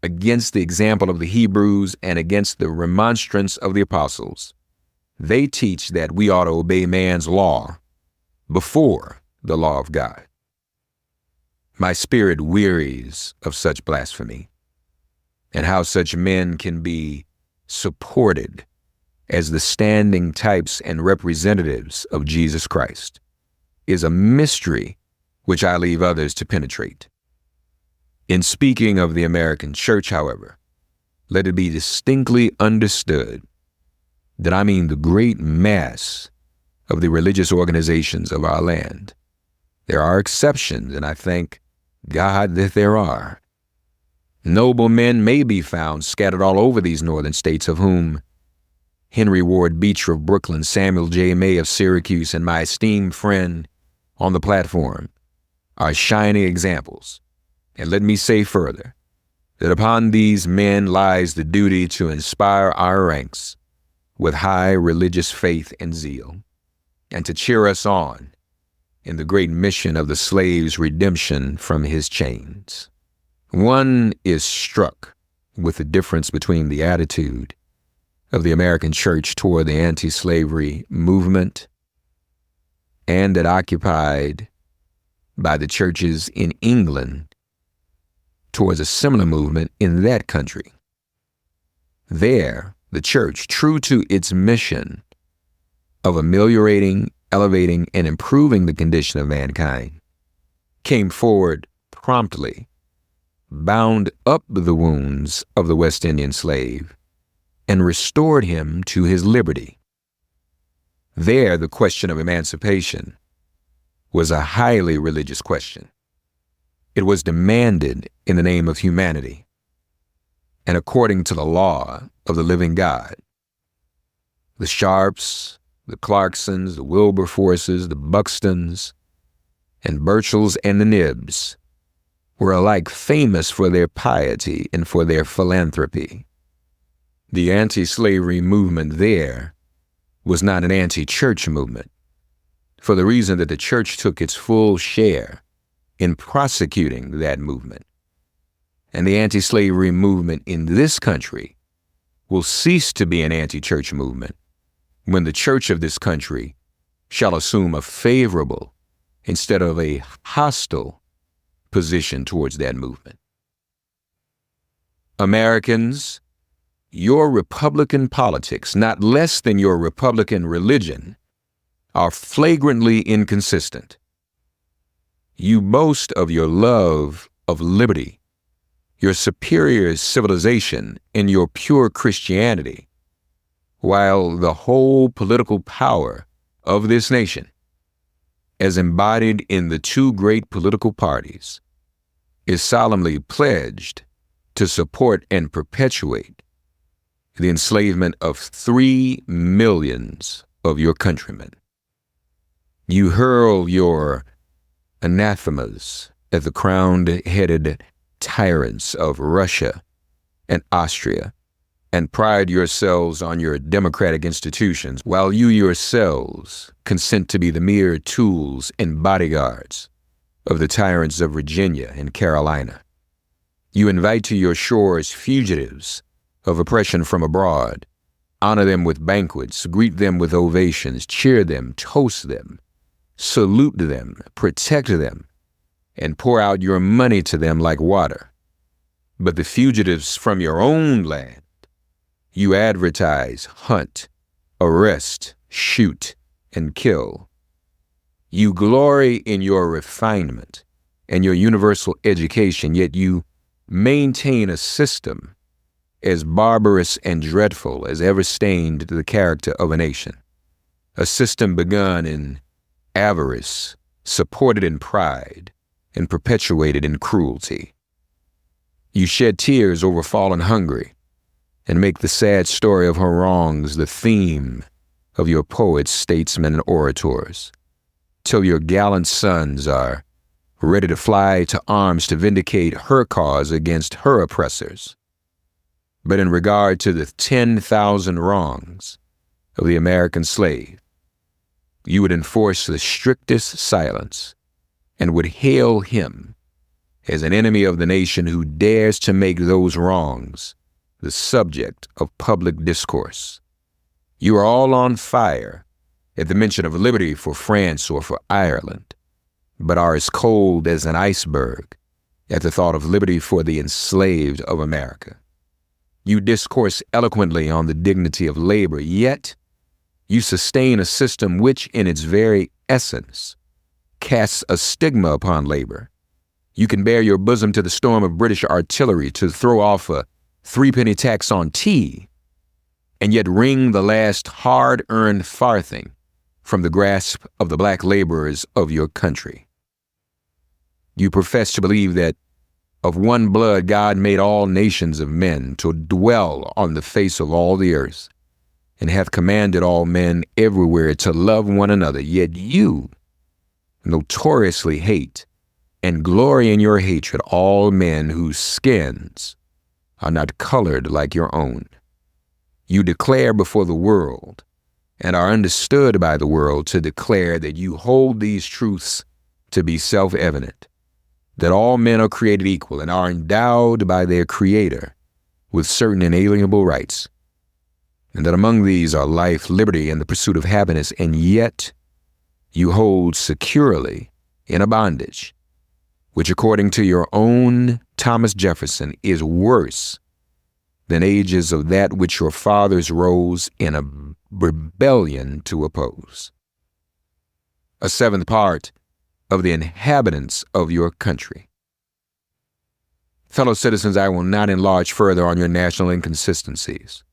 against the example of the Hebrews and against the remonstrance of the apostles. They teach that we ought to obey man's law before the law of God. My spirit wearies of such blasphemy, and how such men can be supported as the standing types and representatives of Jesus Christ is a mystery which I leave others to penetrate. In speaking of the American church, however, let it be distinctly understood that I mean the great mass of the religious organizations of our land. There are exceptions, and I thank God that there are. Noble men may be found scattered all over these northern states, of whom Henry Ward Beecher of Brooklyn, Samuel J. May of Syracuse, and my esteemed friend on the platform are shining examples. And let me say further that upon these men lies the duty to inspire our ranks with high religious faith and zeal, and to cheer us on in the great mission of the slave's redemption from his chains. One is struck with the difference between the attitude of the American church toward the anti-slavery movement and that occupied by the churches in England towards a similar movement in that country. There, the church, true to its mission of ameliorating, elevating, and improving the condition of mankind, came forward promptly, bound up the wounds of the West Indian slave, and restored him to his liberty. There, the question of emancipation was a highly religious question. It was demanded in the name of humanity and according to the law of the living God. The Sharps, the Clarksons, the Wilberforces, the Buxtons, and Burchells and the Nibbs were alike famous for their piety and for their philanthropy. The anti-slavery movement there was not an anti-church movement, for the reason that the church took its full share in prosecuting that movement. And the anti-slavery movement in this country will cease to be an anti-church movement when the church of this country shall assume a favorable instead of a hostile position towards that movement. Americans, your Republican politics, not less than your Republican religion, are flagrantly inconsistent. You boast of your love of liberty, your superior civilization, and your pure Christianity, while the whole political power of this nation, as embodied in the two great political parties, is solemnly pledged to support and perpetuate the enslavement of 3 millions of your countrymen. You hurl your anathemas at the crowned-headed tyrants of Russia and Austria, and pride yourselves on your democratic institutions, while you yourselves consent to be the mere tools and bodyguards of the tyrants of Virginia and Carolina. You invite to your shores fugitives of oppression from abroad, honor them with banquets, greet them with ovations, cheer them, toast them, salute them, protect them, and pour out your money to them like water. But the fugitives from your own land, you advertise, hunt, arrest, shoot, and kill. You glory in your refinement and your universal education, yet you maintain a system as barbarous and dreadful as ever stained the character of a nation. A system begun in avarice, supported in pride, and perpetuated in cruelty. You shed tears over fallen Hungary, and make the sad story of her wrongs the theme of your poets, statesmen, and orators, till your gallant sons are ready to fly to arms to vindicate her cause against her oppressors. But in regard to the 10,000 wrongs of the American slave, you would enforce the strictest silence and would hail him as an enemy of the nation who dares to make those wrongs the subject of public discourse. You are all on fire at the mention of liberty for France or for Ireland, but are as cold as an iceberg at the thought of liberty for the enslaved of America. You discourse eloquently on the dignity of labor, yet you sustain a system which, in its very essence, casts a stigma upon labor. You can bear your bosom to the storm of British artillery to throw off a 3-penny tax on tea, and yet wring the last hard-earned farthing from the grasp of the black laborers of your country. You profess to believe that of one blood God made all nations of men to dwell on the face of all the earth, and hath commanded all men everywhere to love one another, yet you notoriously hate and glory in your hatred all men whose skins are not colored like your own. You declare before the world, and are understood by the world to declare that you hold these truths to be self-evident, that all men are created equal and are endowed by their Creator with certain inalienable rights, and that among these are life, liberty, and the pursuit of happiness, and yet you hold securely in a bondage which, according to your own Thomas Jefferson, is worse than ages of that which your fathers rose in a rebellion to oppose. A seventh part of the inhabitants of your country. Fellow citizens, I will not enlarge further on your national inconsistencies.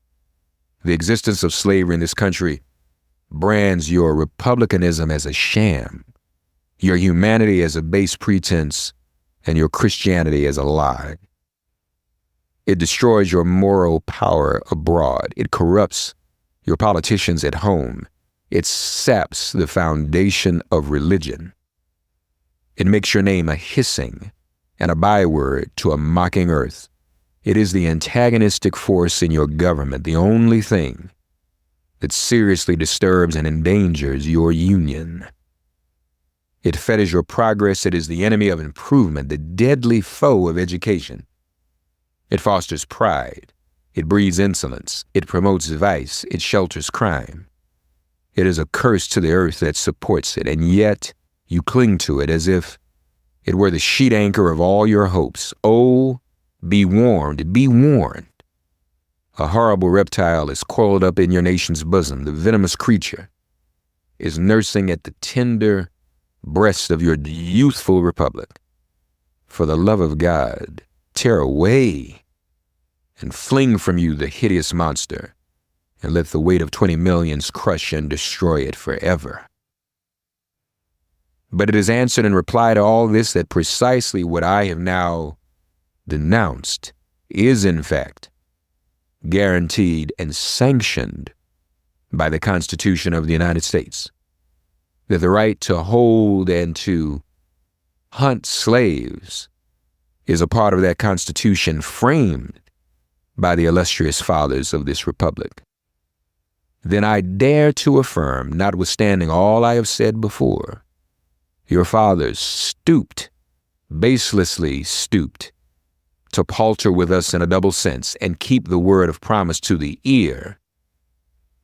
The existence of slavery in this country brands your republicanism as a sham, your humanity as a base pretense, and your Christianity as a lie. It destroys your moral power abroad. It corrupts your politicians at home. It saps the foundation of religion. It makes your name a hissing and a byword to a mocking earth. It is the antagonistic force in your government, the only thing that seriously disturbs and endangers your union. It fetters your progress. It is the enemy of improvement, the deadly foe of education. It fosters pride. It breeds insolence. It promotes vice. It shelters crime. It is a curse to the earth that supports it, and yet you cling to it as if it were the sheet anchor of all your hopes. Oh, be warned, be warned. A horrible reptile is coiled up in your nation's bosom. The venomous creature is nursing at the tender breast of your youthful republic. For the love of God, tear away and fling from you the hideous monster, and let the weight of 20 millions crush and destroy it forever. But it is answered in reply to all this that precisely what I have now denounced is in fact guaranteed and sanctioned by the Constitution of the United States, that the right to hold and to hunt slaves is a part of that Constitution framed by the illustrious fathers of this republic, then I dare to affirm, notwithstanding all I have said before, your fathers stooped, baselessly stooped, to palter with us in a double sense and keep the word of promise to the ear,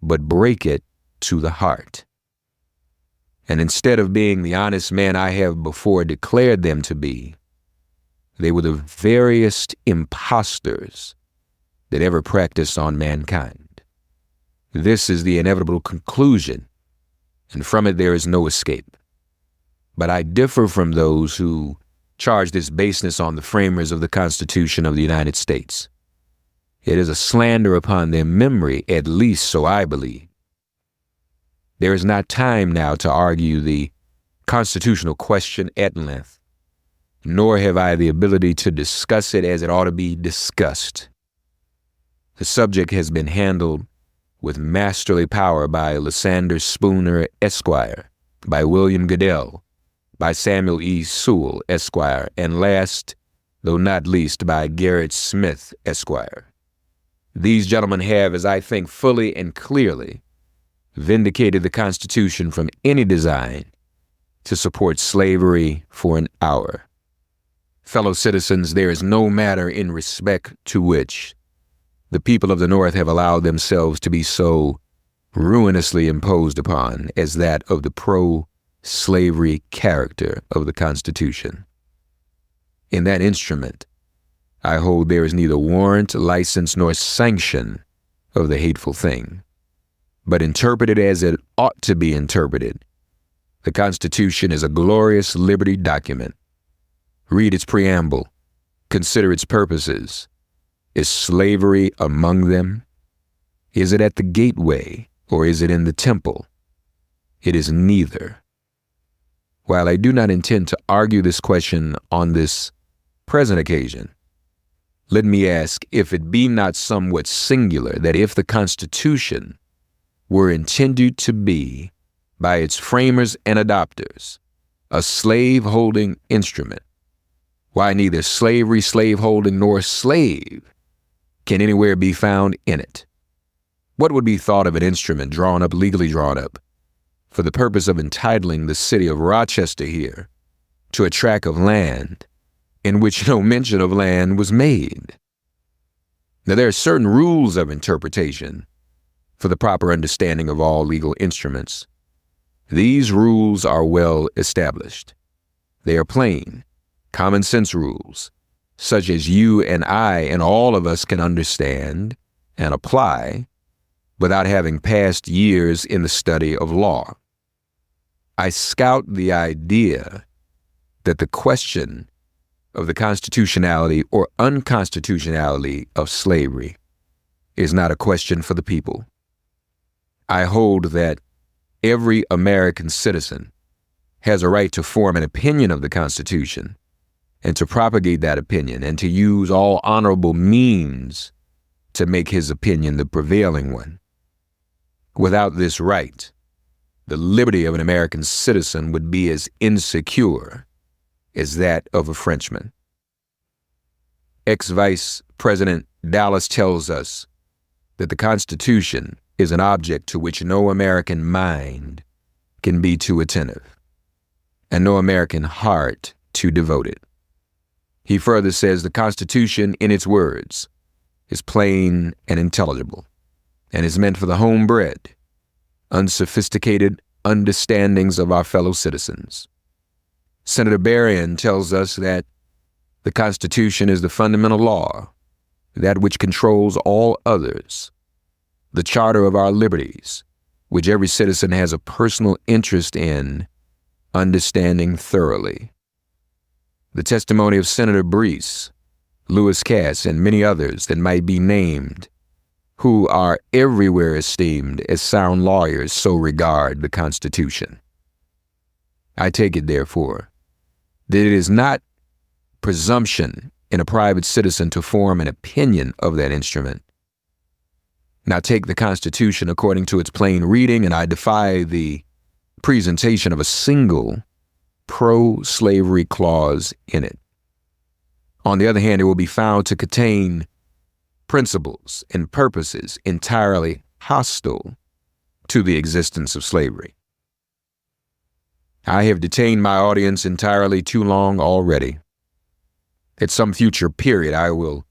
but break it to the heart. And instead of being the honest men I have before declared them to be, they were the veriest impostors that ever practiced on mankind. This is the inevitable conclusion, and from it there is no escape. But I differ from those who charge this baseness on the framers of the Constitution of the United States. It is a slander upon their memory, at least so I believe. There is not time now to argue the constitutional question at length, nor have I the ability to discuss it as it ought to be discussed. The subject has been handled with masterly power by Lysander Spooner, Esquire, by William Goodell, by Samuel E. Sewell, Esquire, and last, though not least, by Garrett Smith, Esquire. These gentlemen have, as I think, fully and clearly vindicated the Constitution from any design to support slavery for an hour. Fellow citizens, there is no matter in respect to which the people of the North have allowed themselves to be so ruinously imposed upon as that of the pro-slavery character of the Constitution. In that instrument, I hold there is neither warrant, license, nor sanction of the hateful thing. But interpreted as it ought to be interpreted, the Constitution is a glorious liberty document. Read its preamble. Consider its purposes. Is slavery among them? Is it at the gateway, or is it in the temple? It is neither. While I do not intend to argue this question on this present occasion, let me ask if it be not somewhat singular that if the Constitution were intended to be, by its framers and adopters, a slave-holding instrument, why neither slavery, slaveholding, nor slave can anywhere be found in it. What would be thought of an instrument legally drawn up, for the purpose of entitling the city of Rochester here to a tract of land in which no mention of land was made? Now, there are certain rules of interpretation for the proper understanding of all legal instruments. These rules are well established. They are plain, common sense rules, such as you and I and all of us can understand and apply without having passed years in the study of law. I scout the idea that the question of the constitutionality or unconstitutionality of slavery is not a question for the people. I hold that every American citizen has a right to form an opinion of the Constitution and to propagate that opinion and to use all honorable means to make his opinion the prevailing one. Without this right, the liberty of an American citizen would be as insecure as that of a Frenchman. Ex-Vice President Dallas tells us that the Constitution is an object to which no American mind can be too attentive, and no American heart too devoted. He further says the Constitution, in its words, is plain and intelligible, and is meant for the homebred, unsophisticated understandings of our fellow citizens. Senator Berrien tells us that the Constitution is the fundamental law, that which controls all others, the charter of our liberties, which every citizen has a personal interest in understanding thoroughly. The testimony of Senator Breese, Lewis Cass, and many others that might be named, who are everywhere esteemed as sound lawyers, so regard the Constitution. I take it, therefore, that it is not presumption in a private citizen to form an opinion of that instrument. Now take the Constitution according to its plain reading, and I defy the presentation of a single pro-slavery clause in it. On the other hand, it will be found to contain principles and purposes entirely hostile to the existence of slavery. I have detained my audience entirely too long already. At some future period, I will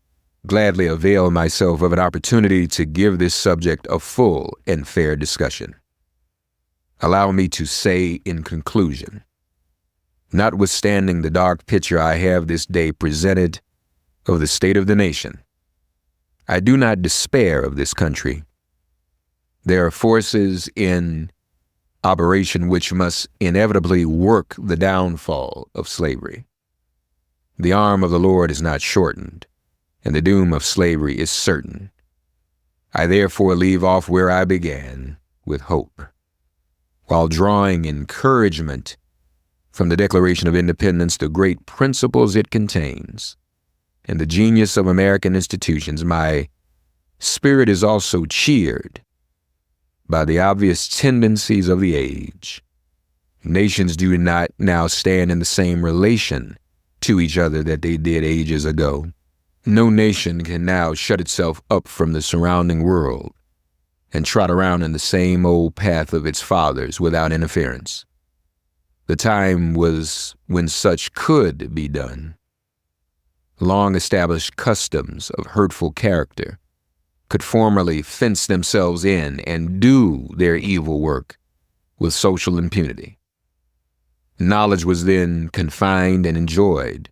gladly avail myself of an opportunity to give this subject a full and fair discussion. Allow me to say in conclusion, notwithstanding the dark picture I have this day presented of the state of the nation, I do not despair of this country. There are forces in operation which must inevitably work the downfall of slavery. The arm of the Lord is not shortened, and the doom of slavery is certain. I therefore leave off where I began, with hope, while drawing encouragement from the Declaration of Independence, the great principles it contains, and the genius of American institutions. My spirit is also cheered by the obvious tendencies of the age. Nations do not now stand in the same relation to each other that they did ages ago. No nation can now shut itself up from the surrounding world and trot around in the same old path of its fathers without interference. The time was when such could be done. Long-established customs of hurtful character could formerly fence themselves in and do their evil work with social impunity. Knowledge was then confined and enjoyed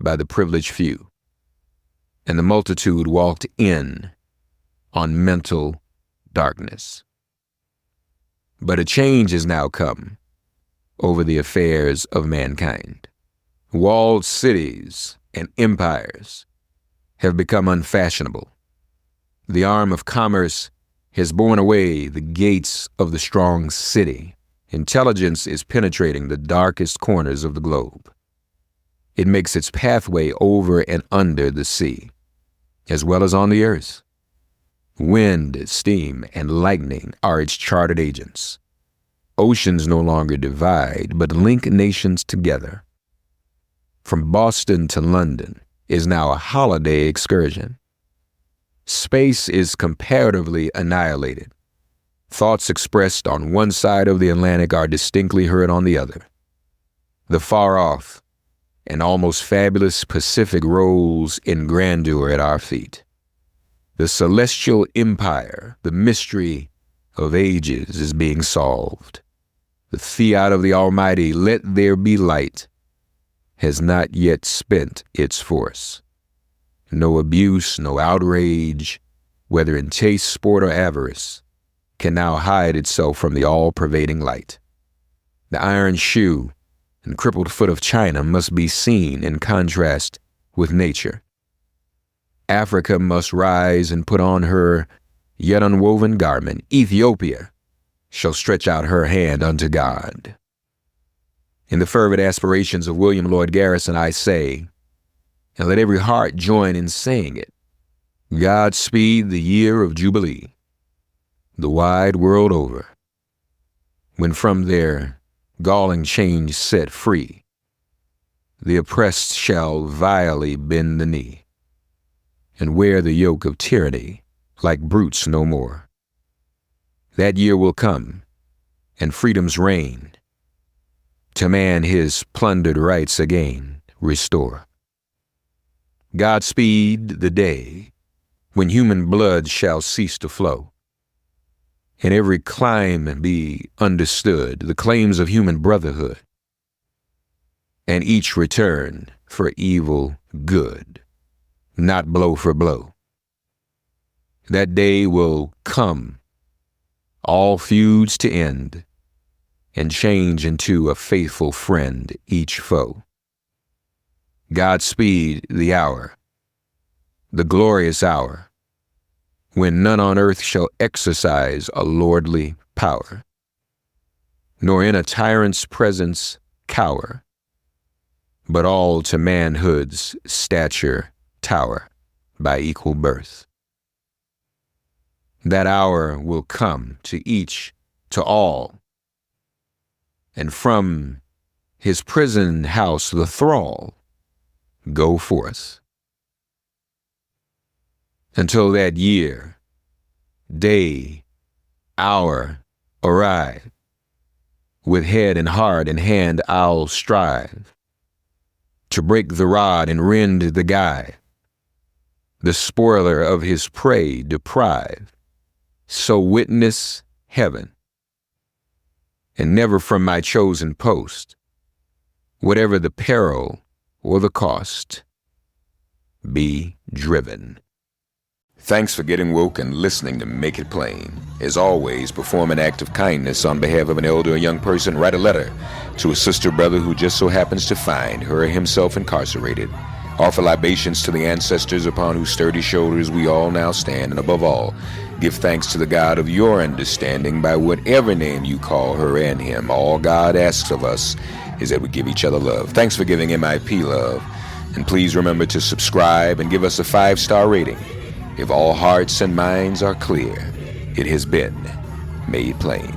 by the privileged few, and the multitude walked in on mental darkness. But a change has now come over the affairs of mankind. Walled cities and empires have become unfashionable. The arm of commerce has borne away the gates of the strong city. Intelligence is penetrating the darkest corners of the globe. It makes its pathway over and under the sea, as well as on the earth. Wind, steam, and lightning are its chartered agents. Oceans no longer divide, but link nations together. From Boston to London is now a holiday excursion. Space is comparatively annihilated. Thoughts expressed on one side of the Atlantic are distinctly heard on the other. The far-off and almost fabulous Pacific rolls in grandeur at our feet. The celestial empire, the mystery of ages, is being solved. The fiat of the Almighty, "Let there be light," has not yet spent its force. No abuse, no outrage, whether in taste, sport, or avarice, can now hide itself from the all-pervading light. The iron shoe and crippled foot of China must be seen in contrast with nature. Africa must rise and put on her yet unwoven garment. Ethiopia shall stretch out her hand unto God. In the fervid aspirations of William Lloyd Garrison, I say, and let every heart join in saying it, Godspeed the year of Jubilee, the wide world over, when from their galling chains set free, the oppressed shall vilely bend the knee, and wear the yoke of tyranny like brutes no more. That year will come, and freedom's reign, to man his plundered rights again restore. Godspeed the day when human blood shall cease to flow, and every clime be understood, the claims of human brotherhood, and each return for evil good, not blow for blow. That day will come, all feuds to end, and change into a faithful friend each foe. Godspeed the hour, the glorious hour, when none on earth shall exercise a lordly power, nor in a tyrant's presence cower, but all to manhood's stature tower by equal birth. That hour will come to each, to all, and from his prison house the thrall, go forth. Until that year, day, hour arrive, with head and heart and hand I'll strive to break the rod and rend the guide, the spoiler of his prey deprive, so witness heaven, and never from my chosen post, whatever the peril or the cost, be driven. Thanks for getting woke and listening to Make It Plain. As always, perform an act of kindness on behalf of an elder or young person. Write a letter to a sister brother who just so happens to find her or himself incarcerated. Offer libations to the ancestors upon whose sturdy shoulders we all now stand. And above all, give thanks to the God of your understanding by whatever name you call her and him. All God asks of us is that we give each other love. Thanks for giving MIP love. And please remember to subscribe and give us a 5-star rating. If all hearts and minds are clear, it has been made plain.